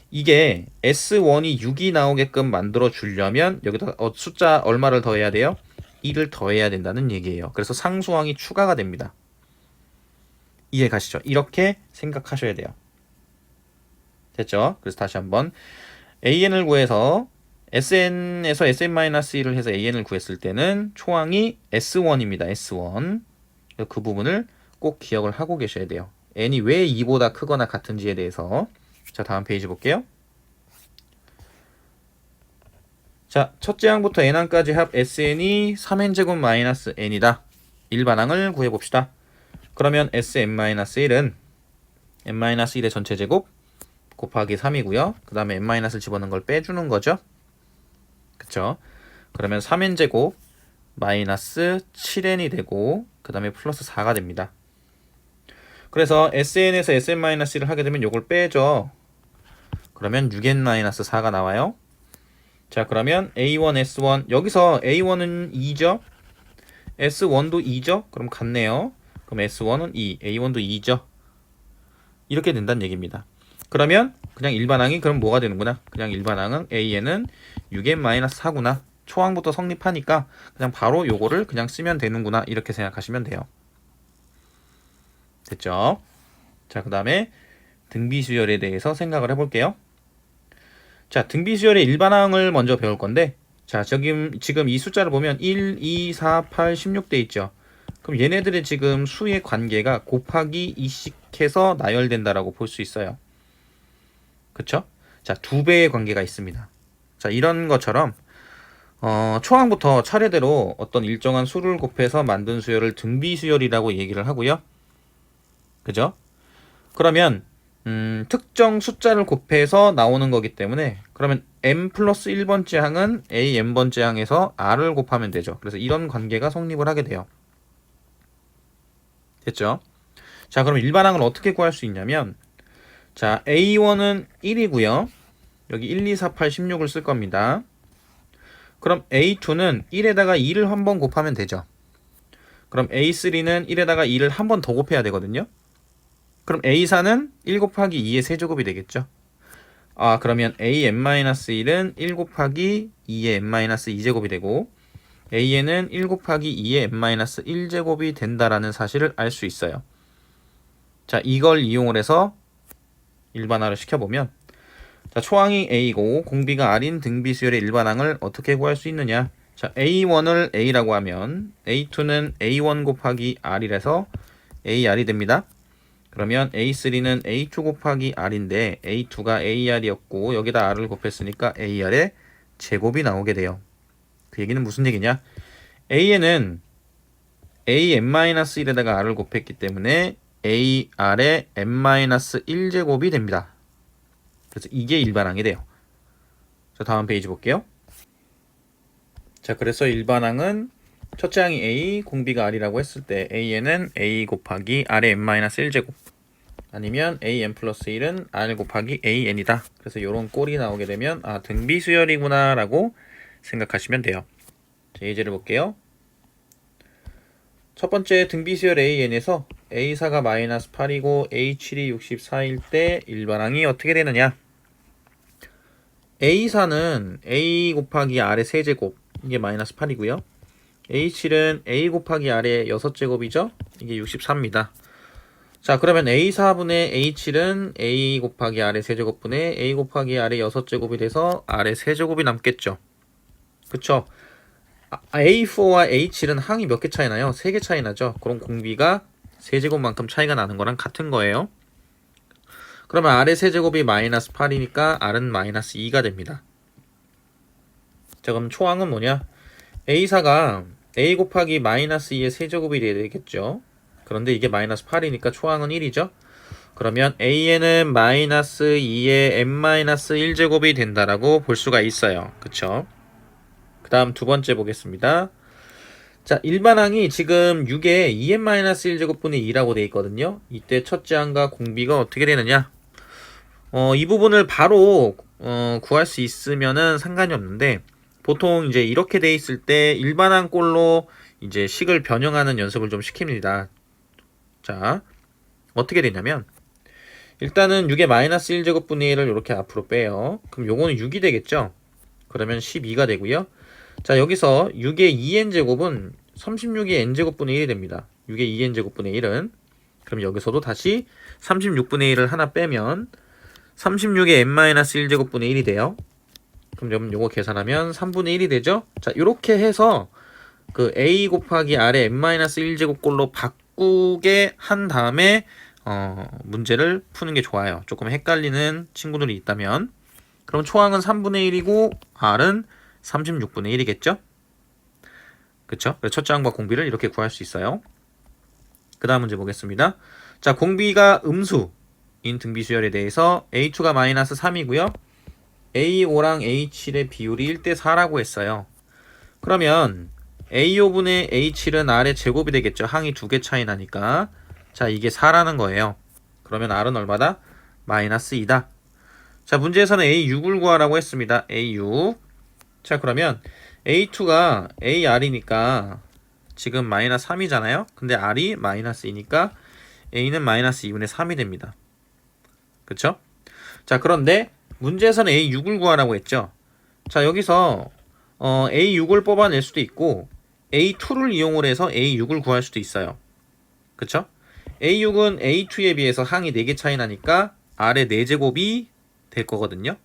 이게 S1이 6이 나오게끔 만들어 주려면 여기다 숫자 얼마를 더해야 돼요? 1을 더해야 된다는 얘기예요. 그래서 상수항이 추가가 됩니다. 이해 가시죠? 이렇게 생각하셔야 돼요. 됐죠? 그래서 다시 한번 AN을 구해서 SN에서 SN-1을 해서 AN을 구했을 때는 초항이 S1입니다. S1. 그 부분을 꼭 기억을 하고 계셔야 돼요. n이 왜 2보다 크거나 같은지에 대해서. 자, 다음 페이지 볼게요. 자, 첫째 항부터 n항까지 합 SN이 3n제곱 마이너스 n이다. 일반항을 구해봅시다. 그러면 Sn-1은 n-1의 전체 제곱 곱하기 3이고요. 그 다음에 n-을 집어넣은 걸 빼주는 거죠. 그쵸? 그러면 3n제곱 마이너스 7n이 되고 그 다음에 플러스 4가 됩니다. 그래서 SN에서 SN-1을 하게 되면 요걸 빼죠. 그러면 6n-4가 나와요. 자, 그러면 A1, S1 여기서 A1은 2죠. S1도 2죠. 그럼 같네요. 그럼 S1은 2, A1도 2죠. 이렇게 된다는 얘기입니다. 그러면 그냥 일반항이 그럼 뭐가 되는구나. 그냥 일반항은 AN은 6n-4구나. 초항부터 성립하니까 그냥 바로 요거를 그냥 쓰면 되는구나. 이렇게 생각하시면 돼요. 됐죠? 자, 그 다음에 등비수열에 대해서 생각을 해볼게요. 자, 등비수열의 일반항을 먼저 배울 건데, 자, 지금 이 숫자를 보면 1, 2, 4, 8, 16 돼 있죠. 그럼 얘네들의 지금 수의 관계가 곱하기 2씩 해서 나열된다라고 볼 수 있어요. 그쵸? 자, 2배의 관계가 있습니다. 자, 이런 것처럼 초항부터 차례대로 어떤 일정한 수를 곱해서 만든 수열을 등비수열이라고 얘기를 하고요. 그죠? 그러면 특정 숫자를 곱해서 나오는 거기 때문에 그러면 m 플러스 1번째 항은 a n번째 항에서 r을 곱하면 되죠. 그래서 이런 관계가 성립을 하게 돼요. 됐죠? 자, 그럼 일반항을 어떻게 구할 수 있냐면 자, a1은 1이고요. 여기 1, 2, 4, 8, 16을 쓸 겁니다. 그럼 a2는 1에다가 2를 한 번 곱하면 되죠. 그럼 a3는 1에다가 2를 한 번 더 곱해야 되거든요. 그럼 a4는 1 곱하기 2의 세제곱이 되겠죠. 아, 그러면 an-1은 1 곱하기 2의 n-2제곱이 되고 an은 1 곱하기 2의 n-1제곱이 된다라는 사실을 알 수 있어요. 자, 이걸 이용을 해서 일반화를 시켜보면 자, 초항이 a고 공비가 r인 등비수열의 일반항을 어떻게 구할 수 있느냐. 자, a1을 a라고 하면 a2는 a1 곱하기 r이라서 ar이 됩니다. 그러면 A3는 A2 곱하기 R인데 A2가 AR이었고 여기다 R을 곱했으니까 AR의 제곱이 나오게 돼요. 그 얘기는 무슨 얘기냐? AN은 AN-1에다가 R을 곱했기 때문에 AR의 n-1제곱이 됩니다. 그래서 이게 일반항이 돼요. 자, 다음 페이지 볼게요. 자, 그래서 일반항은 첫째 항이 A, 공비가 R이라고 했을 때 AN은 A 곱하기 R의 n-1제곱 아니면 AN 플러스 1은 R 곱하기 AN이다. 그래서 이런 꼴이 나오게 되면 아, 등비수열이구나 라고 생각하시면 돼요. 자, 예제를 볼게요. 첫 번째 등비수열 AN에서 A4가 마이너스 8이고 A7이 64일 때 일반항이 어떻게 되느냐. A4는 A 곱하기 R의 세제곱 이게 마이너스 8이고요. A7은 A 곱하기 R의 6제곱이죠. 이게 64입니다. 자, 그러면 A4분의 A7은 A 곱하기 R의 세제곱분의 A 곱하기 R의 6제곱이 돼서 R의 세제곱이 남겠죠. 그쵸? A4와 A7은 항이 몇 개 차이 나요? 3개 차이 나죠? 그럼 공비가 세제곱만큼 차이가 나는 거랑 같은 거예요. 그러면 R의 세제곱이 마이너스 8이니까 R은 마이너스 2가 됩니다. 자, 그럼 초항은 뭐냐? A4가 A 곱하기 마이너스 2의 세제곱이 되겠죠. 그런데 이게 마이너스 8이니까 초항은 1이죠. 그러면 AN은 마이너스 2의 n-1제곱이 된다라고 볼 수가 있어요. 그쵸? 그 다음 두 번째 보겠습니다. 자, 일반항이 지금 6에 2n-1제곱분의 2라고 되어 있거든요. 이때 첫째 항과 공비가 어떻게 되느냐? 이 부분을 바로 구할 수 있으면은 상관이 없는데 보통 이제 이렇게 돼 있을 때 일반항 꼴로 이제 식을 변형하는 연습을 좀 시킵니다. 자, 어떻게 되냐면 일단은 6의 마이너스 1제곱분의 1을 이렇게 앞으로 빼요. 그럼 요거는 6이 되겠죠? 그러면 12가 되고요. 자, 여기서 6의 2n제곱은 36의 n제곱분의 1이 됩니다. 6의 2n제곱분의 1은 그럼 여기서도 다시 36분의 1을 하나 빼면 36의 n-1제곱분의 1이 돼요. 그럼 요거 계산하면 3분의 1이 되죠? 자, 이렇게 해서 그 a 곱하기 r의 n-1제곱 꼴로 바꾸게 한 다음에 문제를 푸는 게 좋아요. 조금 헷갈리는 친구들이 있다면. 그럼 초항은 3분의 1이고 r은 36분의 1이겠죠? 그쵸? 그래서 첫째 항과 공비를 이렇게 구할 수 있어요. 그 다음 문제 보겠습니다. 자, 공비가 음수인 등비수열에 대해서 A2가 마이너스 3이고요. A5랑 A7의 비율이 1대 4라고 했어요. 그러면 A5분의 A7은 R의 제곱이 되겠죠. 항이 두 개 차이 나니까. 자, 이게 4라는 거예요. 그러면 R은 얼마다? 마이너스 2다. 자, 문제에서는 A6을 구하라고 했습니다. A6. 자, 그러면 A2가 AR이니까 지금 마이너스 3이잖아요. 근데 R이 마이너스 2니까 A는 마이너스 2분의 3이 됩니다. 그쵸? 자, 그런데 문제에서는 A6을 구하라고 했죠. 자, 여기서 A6을 뽑아낼 수도 있고 A2를 이용을 해서 A6을 구할 수도 있어요. 그쵸? A6은 A2에 비해서 항이 4개 차이 나니까 R의 4제곱이 될 거거든요.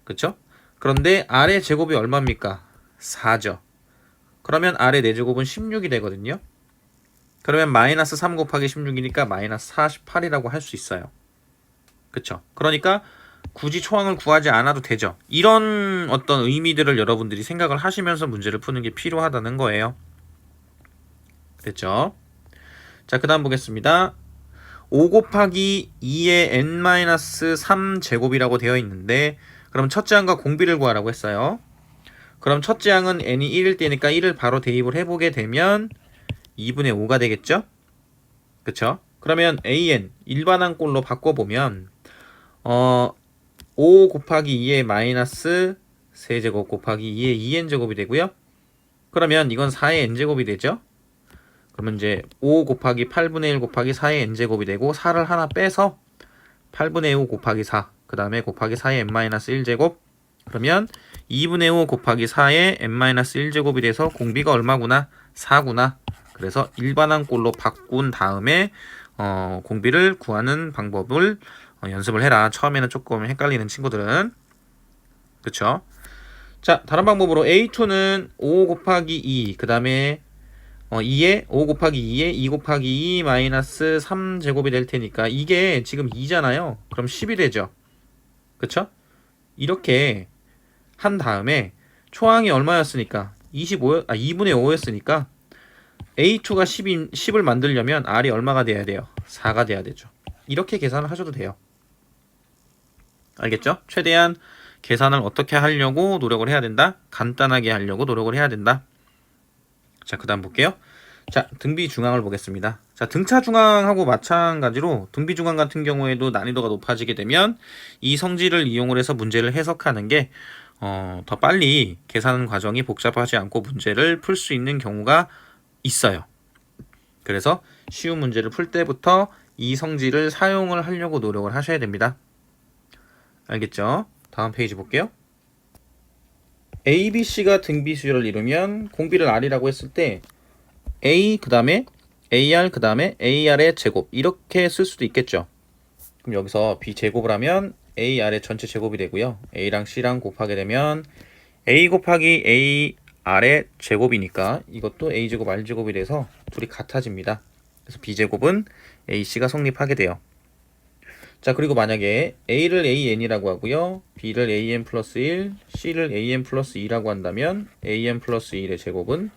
그쵸? 그런데 R의 제곱이 얼마입니까? 4죠. 그러면 R의 4제곱은 16이 되거든요. 그러면 마이너스 3 곱하기 16이니까 마이너스 48이라고 할 수 있어요. 그쵸? 그러니까 굳이 초항을 구하지 않아도 되죠. 이런 어떤 의미들을 여러분들이 생각을 하시면서 문제를 푸는 게 필요하다는 거예요. 됐죠? 자, 그 다음 보겠습니다. 5 곱하기 2의 n-3 제곱이라고 되어 있는데 그럼 첫째 항과 공비를 구하라고 했어요. 그럼 첫째 항은 n이 1일 때니까 1을 바로 대입을 해보게 되면 2분의 5가 되겠죠? 그쵸? 그러면 an 일반항 꼴로 바꿔보면 5 곱하기 2의 마이너스 세제곱 곱하기 2의 2n제곱이 되고요. 그러면 이건 4의 n제곱이 되죠? 그러면 이제 5 곱하기 8분의 1 곱하기 4의 n제곱이 되고 4를 하나 빼서 8분의 5 곱하기 4 그 다음에 곱하기 4의 n-1제곱 그러면 2분의 5 곱하기 4의 n-1제곱이 돼서 공비가 얼마구나? 4구나. 그래서 일반항 꼴로 바꾼 다음에 공비를 구하는 방법을 연습을 해라. 처음에는 조금 헷갈리는 친구들은. 그쵸? 자, 다른 방법으로 A2는 5 곱하기 2, 그 다음에 2에 5 곱하기 2에 2 곱하기 2 마이너스 3제곱이 될 테니까 이게 지금 2잖아요. 그럼 10이 되죠. 그쵸? 이렇게 한 다음에 초항이 얼마였으니까 2분의 5였으니까 A2가 10을 만들려면 R이 얼마가 돼야 돼요? 4가 돼야 되죠. 이렇게 계산을 하셔도 돼요. 알겠죠? 최대한 계산을 어떻게 하려고 노력을 해야 된다? 간단하게 하려고 노력을 해야 된다. 자, 그 다음 볼게요. 자, 등비 중항을 보겠습니다. 자, 등차 중항하고 마찬가지로 등비 중항 같은 경우에도 난이도가 높아지게 되면 이 성질을 이용을 해서 문제를 해석하는 게 더 빨리 계산 과정이 복잡하지 않고 문제를 풀 수 있는 경우가 있어요. 그래서 쉬운 문제를 풀 때부터 이 성질을 사용을 하려고 노력을 하셔야 됩니다. 알겠죠? 다음 페이지 볼게요. A, B, C가 등비 수열을 이루면 공비를 R이라고 했을 때 A 그 다음에 AR 그 다음에 AR의 제곱 이렇게 쓸 수도 있겠죠. 그럼 여기서 B 제곱을 하면 AR의 전체 제곱이 되고요. A랑 C랑 곱하게 되면 A 곱하기 AR의 제곱이니까 이것도 A제곱 R제곱이 돼서 둘이 같아집니다. 그래서 B제곱은 AC가 성립하게 돼요. 자, 그리고 만약에 A를 AN이라고 하고요. B를 AN 플러스 1, C를 AN 플러스 2라고 한다면 AN 플러스 1의 제곱은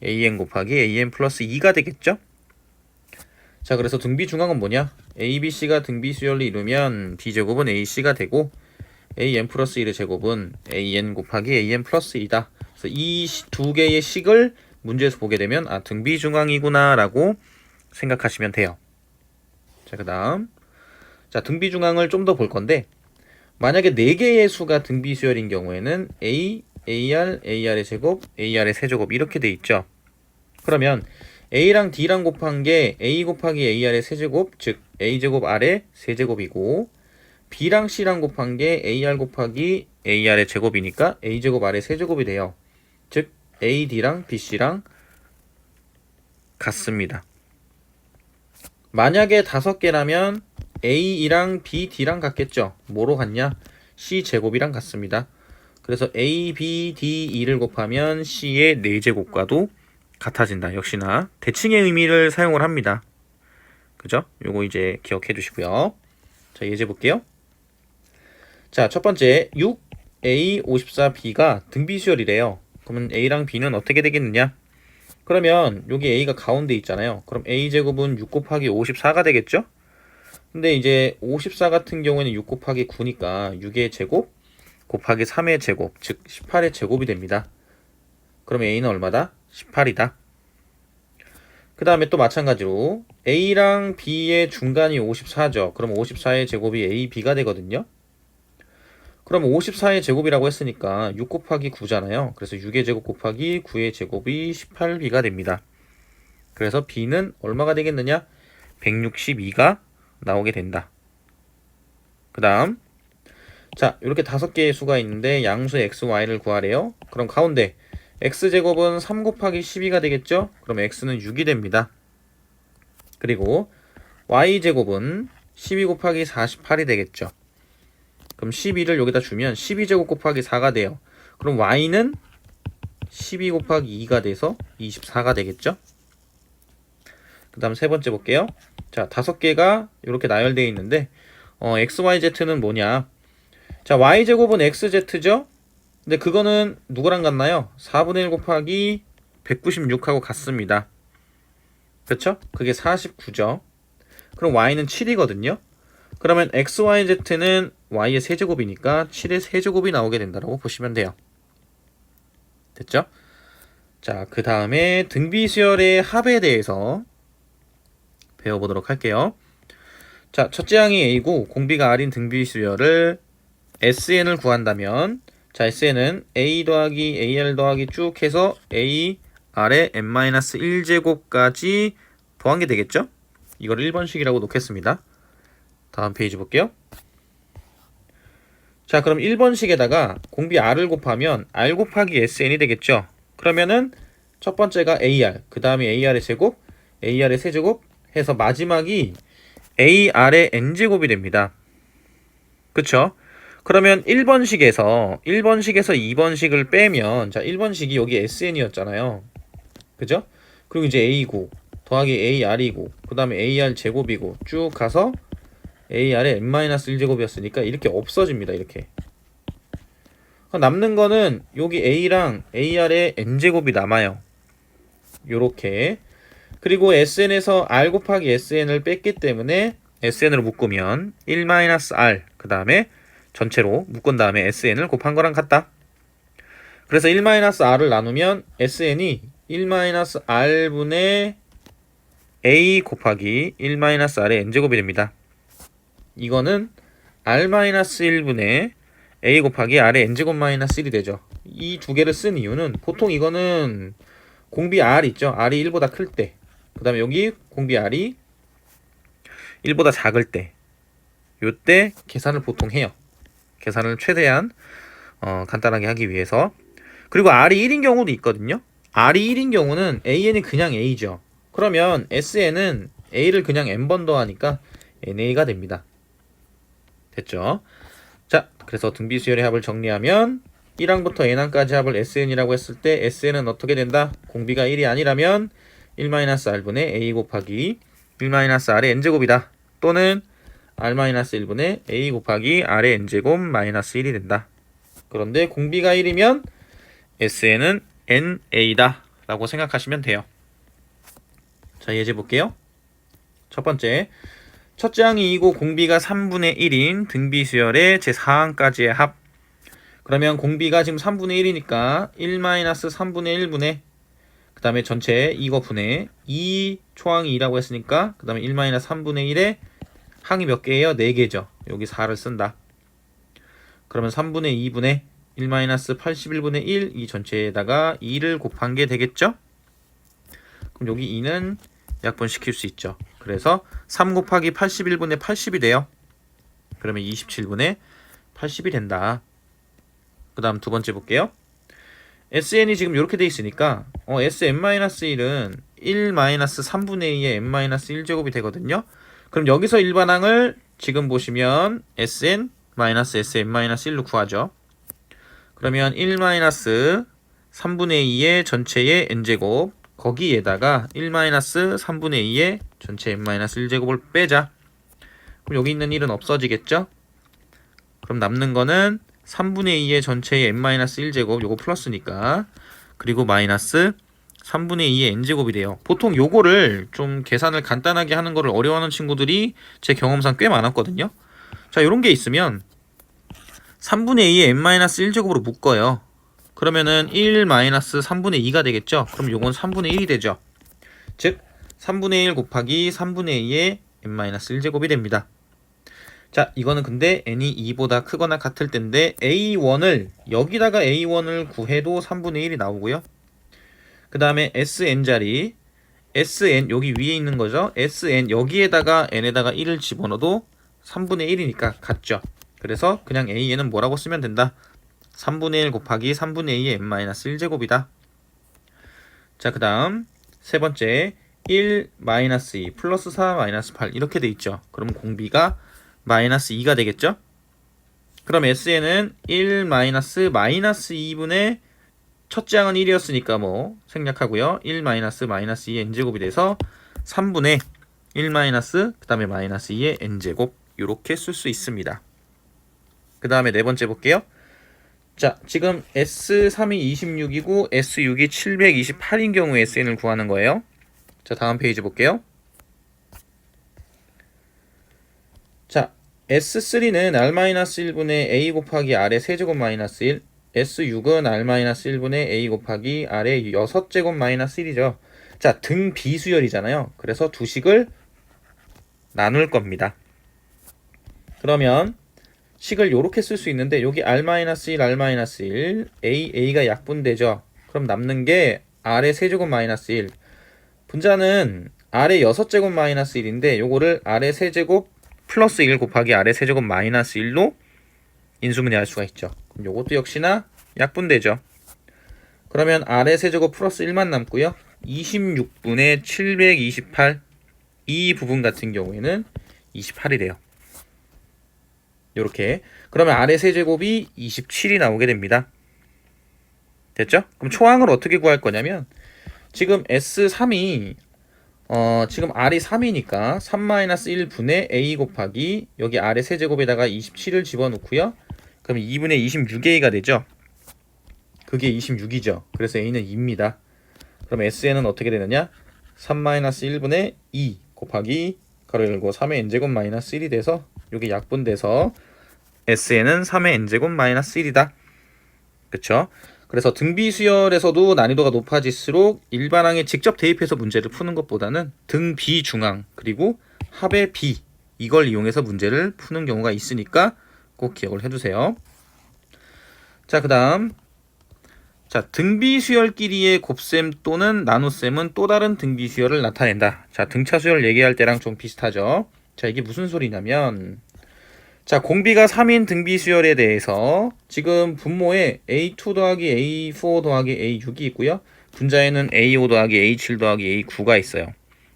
AN 곱하기 AN 플러스 2가 되겠죠? 자, 그래서 등비 중항은 뭐냐? ABC가 등비 수열을 이루면 B제곱은 AC가 되고 AN 플러스 1의 제곱은 AN 곱하기 AN 플러스 2다. 그래서 이 두 개의 식을 문제에서 보게 되면 등비 중항이구나 라고 생각하시면 돼요. 자, 그 다음 자, 등비 중항을 좀 더 볼 건데 만약에 4개의 수가 등비 수열인 경우에는 A, AR, AR의 제곱, AR의 세제곱 이렇게 돼 있죠. 그러면 A랑 D랑 곱한 게 A 곱하기 AR의 세제곱, 즉 A제곱 R의 세제곱이고 B랑 C랑 곱한 게 AR 곱하기 AR의 제곱이니까 A제곱 R의 세제곱이 돼요. 즉 AD랑 BC랑 같습니다. 만약에 5개라면 A랑 B, D랑 같겠죠. 뭐로 같냐? C 제곱이랑 같습니다. 그래서 A, B, D, E를 곱하면 C의 4제곱과도 같아진다. 역시나 대칭의 의미를 사용을 합니다. 그죠? 요거 이제 기억해 주시고요. 자, 예제 볼게요. 자, 첫 번째 6A, 54B가 등비수열이래요. 그러면 A랑 B는 어떻게 되겠느냐? 그러면 여기 A가 가운데 있잖아요. 그럼 A제곱은 6 곱하기 54가 되겠죠? 근데 이제 54 같은 경우에는 6 곱하기 9니까 6의 제곱 곱하기 3의 제곱, 즉 18의 제곱이 됩니다. 그럼 A는 얼마다? 18이다. 그 다음에 또 마찬가지로 A랑 B의 중간이 54죠. 그럼 54의 제곱이 A, B가 되거든요. 그럼 54의 제곱이라고 했으니까 6 곱하기 9잖아요. 그래서 6의 제곱 곱하기 9의 제곱이 18B가 됩니다. 그래서 B는 얼마가 되겠느냐? 162가 나오게 된다. 그 다음 자, 이렇게 5개의 수가 있는데 양수 x, y를 구하래요. 그럼 가운데 x제곱은 3 곱하기 12가 되겠죠? 그럼 x는 6이 됩니다. 그리고 y제곱은 12 곱하기 48이 되겠죠. 그럼 12를 여기다 주면 12제곱 곱하기 4가 돼요. 그럼 y는 12 곱하기 2가 돼서 24가 되겠죠? 그 다음 세 번째 볼게요. 자, 5개가 이렇게 나열되어 있는데 x, y, z는 뭐냐? 자, y제곱은 xz죠? 근데 그거는 누구랑 같나요? 4분의 1 곱하기 196하고 같습니다. 그렇죠? 그게 49죠. 그럼 y는 7이거든요. 그러면 x, y, z는 y의 세제곱이니까 7의 세제곱이 나오게 된다고 보시면 돼요. 됐죠? 자, 그 다음에 등비수열의 합에 대해서 배워보도록 할게요. 자, 첫째 항이 A고 공비가 R인 등비수열을 SN을 구한다면 자, SN은 A 더하기 AR 더하기 쭉 해서 A, R의 n-1제곱까지 더한 게 되겠죠? 이걸 1번식이라고 놓겠습니다. 다음 페이지 볼게요. 자, 그럼 1번식에다가 공비 R을 곱하면 R 곱하기 SN이 되겠죠? 그러면은 첫 번째가 AR, 그 다음에 AR의 제곱, AR의 세제곱 해서 마지막이 AR의 N제곱이 됩니다. 그쵸? 그러면 1번식에서 2번식을 빼면 자 1번식이 여기 SN이었잖아요. 그죠? 그리고 이제 A고 더하기 AR이고 그 다음에 AR 제곱이고 쭉 가서 AR의 n-1제곱이었으니까 이렇게 없어집니다. 이렇게 남는 거는 여기 A랑 AR의 n제곱이 남아요. 요렇게 그리고 SN에서 R 곱하기 SN을 뺐기 때문에 SN으로 묶으면 1-R 그 다음에 전체로 묶은 다음에 SN을 곱한 거랑 같다. 그래서 1-R을 나누면 SN이 1-R분의 A 곱하기 1-R의 n제곱이 됩니다. 이거는 R-1분의 A 곱하기 R의 n제곱 마이너스 1이 되죠. 이 두 개를 쓴 이유는 보통 이거는 공비 R 있죠. R이 1보다 클 때. 그 다음에 여기 공비 R이 1보다 작을 때. 요때 계산을 보통 해요. 계산을 최대한 간단하게 하기 위해서. 그리고 R이 1인 경우도 있거든요. R이 1인 경우는 AN이 그냥 A죠. 그러면 SN은 A를 그냥 N번 더하니까 NA가 됩니다. 됐죠? 자, 그래서 등비수열의 합을 정리하면 1항부터 n항까지 합을 SN이라고 했을 때 SN은 어떻게 된다? 공비가 1이 아니라면 1-R분의 A 곱하기 1-R의 n제곱이다. 또는 R-1분의 A 곱하기 R의 n제곱 마이너스 1이 된다. 그런데 공비가 1이면 SN은 NA다 라고 생각하시면 돼요. 자, 예제 볼게요. 첫 번째, 첫째 항이 2고 공비가 3분의 1인 등비수열의 제4항까지의 합. 그러면 공비가 지금 3분의 1이니까 1-3분의 1분의 그 다음에 전체 이거 분의 2 초항이 2라고 했으니까 그 다음에 1-3분의 1에 항이 몇 개예요? 4개죠. 여기 4를 쓴다. 그러면 3분의 2분의 1-81분의 1 이 전체에다가 2를 곱한 게 되겠죠? 그럼 여기 2는 약분시킬 수 있죠. 그래서 3 곱하기 81분의 80이 돼요. 그러면 27분의 80이 된다. 그 다음 두 번째 볼게요. SN이 지금 이렇게 돼 있으니까 SN-1은 1-3분의 2의 n-1제곱이 되거든요. 그럼 여기서 일반항을 지금 보시면 Sn-Sn-1로 구하죠. 그러면 1-3분의 2의 전체의 n제곱, 거기에다가 1-3분의 2의 전체 n-1제곱을 빼자. 그럼 여기 있는 1은 없어지겠죠? 그럼 남는 거는 3분의 2의 전체의 n-1제곱, 요거 플러스니까, 그리고 마이너스 3분의 2의 n제곱이 돼요. 보통 요거를 좀 계산을 간단하게 하는 거를 어려워하는 친구들이 제 경험상 꽤 많았거든요. 자, 요런 게 있으면 3분의 2의 n-1제곱으로 묶어요. 그러면은 1-3분의 2가 되겠죠? 그럼 요건 3분의 1이 되죠. 즉 3분의 1 곱하기 3분의 2의 n-1제곱이 됩니다. 자, 이거는 근데 n이 2보다 크거나 같을 텐데 a1을 여기다가 a1을 구해도 3분의 1이 나오고요. 그 다음에 sn자리, sn 여기 위에 있는 거죠. sn 여기에다가 n에다가 1을 집어넣어도 3분의 1이니까 같죠. 그래서 그냥 a는 뭐라고 쓰면 된다. 3분의 1 곱하기 3분의 2의 n-1제곱이다. 자, 그 다음 세 번째 1-2 플러스 4-8 이렇게 돼 있죠. 그럼 공비가 마이너스 2가 되겠죠? 그럼 SN은 1-2분의 첫째 항은 1이었으니까 뭐 생략하고요. 1-2의 n제곱이 돼서 3분의 1- 그 다음에 마이너스 2의 n제곱 이렇게 쓸 수 있습니다. 그 다음에 네 번째 볼게요. 자, 지금 S3이 26이고 S6이 728인 경우 SN을 구하는 거예요. 자, 다음 페이지 볼게요. 자, S3는 R-1분의 A 곱하기 R의 세제곱 마이너스 1, S6은 R-1분의 A 곱하기 R의 6제곱 마이너스 1이죠. 자, 등 비수열이잖아요. 그래서 두 식을 나눌 겁니다. 그러면 식을 이렇게 쓸 수 있는데 여기 R-1, R-1, A가 약분되죠. 그럼 남는 게 R의 세제곱 마이너스 1. 분자는 R의 6제곱 마이너스 1인데 요거를 R의 세제곱 플러스 1 곱하기 R의 세제곱 마이너스 1로 인수분해할 수가 있죠. 그럼 요것도 역시나 약분되죠. 그러면 R의 세제곱 플러스 1만 남고요. 26분의 728 이 부분 같은 경우에는 28이 돼요. 요렇게. 그러면 R의 세제곱이 27이 나오게 됩니다. 됐죠? 그럼 초항을 어떻게 구할 거냐면 지금 S3이 지금 R이 3이니까 3-1분의 A 곱하기 여기 R의 세제곱에다가 27을 집어넣고요. 그럼 2분의 26A가 되죠. 그게 26이죠. 그래서 A는 2입니다. 그럼 SN은 어떻게 되느냐? 3-1분의 2 곱하기 가로 열고 3의 n제곱 마이너스 1이 돼서 여기 약분돼서 SN은 3의 n제곱 마이너스 1이다. 그쵸? 그래서 등비 수열에서도 난이도가 높아질수록 일반항에 직접 대입해서 문제를 푸는 것보다는 등비 중항 그리고 합의 비 이걸 이용해서 문제를 푸는 경우가 있으니까 꼭 기억을 해두세요. 자, 그 다음 자, 등비 수열끼리의 곱셈 또는 나눗셈은 또 다른 등비 수열을 나타낸다. 자, 등차 수열 얘기할 때랑 좀 비슷하죠. 자, 이게 무슨 소리냐면 자, 공비가 3인 등비 수열에 대해서 지금 분모에 A2 더하기 A4 더하기 A6이 있고요. 분자에는 A5 더하기 A7 더하기 A9가 있어요.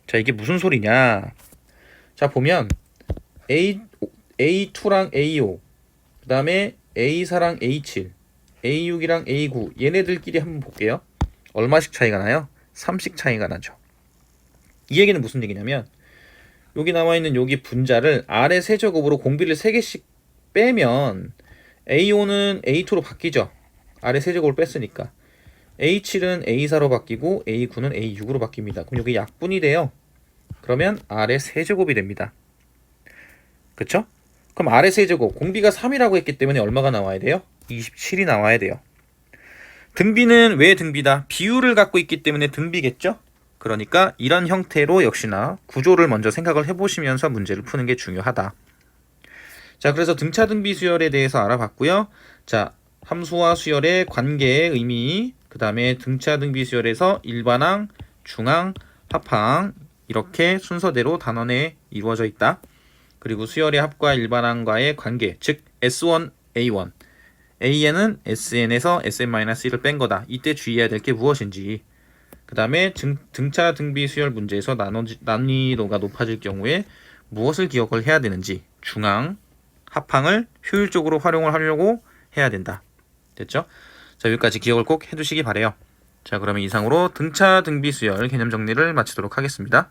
자, 이게 무슨 소리냐? 자, 보면 A2랑 A5, 그 다음에 A4랑 A7, A6이랑 A9 얘네들끼리 한번 볼게요. 얼마씩 차이가 나요? 3씩 차이가 나죠. 이 얘기는 무슨 얘기냐면 여기 나와있는 여기 분자를 R의 세제곱으로 공비를 3개씩 빼면 A5는 A2로 바뀌죠. R의 세제곱을 뺐으니까. A7은 A4로 바뀌고 A9는 A6으로 바뀝니다. 그럼 여기 약분이 돼요. 그러면 R의 세제곱이 됩니다. 그쵸? 그럼 R의 세제곱, 공비가 3이라고 했기 때문에 얼마가 나와야 돼요? 27이 나와야 돼요. 등비는 왜 등비다? 비율을 갖고 있기 때문에 등비겠죠? 그러니까 이런 형태로 역시나 구조를 먼저 생각을 해보시면서 문제를 푸는 게 중요하다. 자, 그래서 등차 등비 수열에 대해서 알아봤고요. 자, 함수와 수열의 관계의 의미, 그 다음에 등차 등비 수열에서 일반항, 중항, 합항 이렇게 순서대로 단원에 이루어져 있다. 그리고 수열의 합과 일반항과의 관계, 즉 S1, A1, AN은 SN에서 SN-1을 뺀 거다. 이때 주의해야 될 게 무엇인지. 그 다음에 등차 등비 수열 문제에서 난이도가 높아질 경우에 무엇을 기억을 해야 되는지 중앙, 합항을 효율적으로 활용을 하려고 해야 된다. 됐죠? 자, 여기까지 기억을 꼭 해두시기 바래요. 자, 그러면 이상으로 등차 등비 수열 개념 정리를 마치도록 하겠습니다.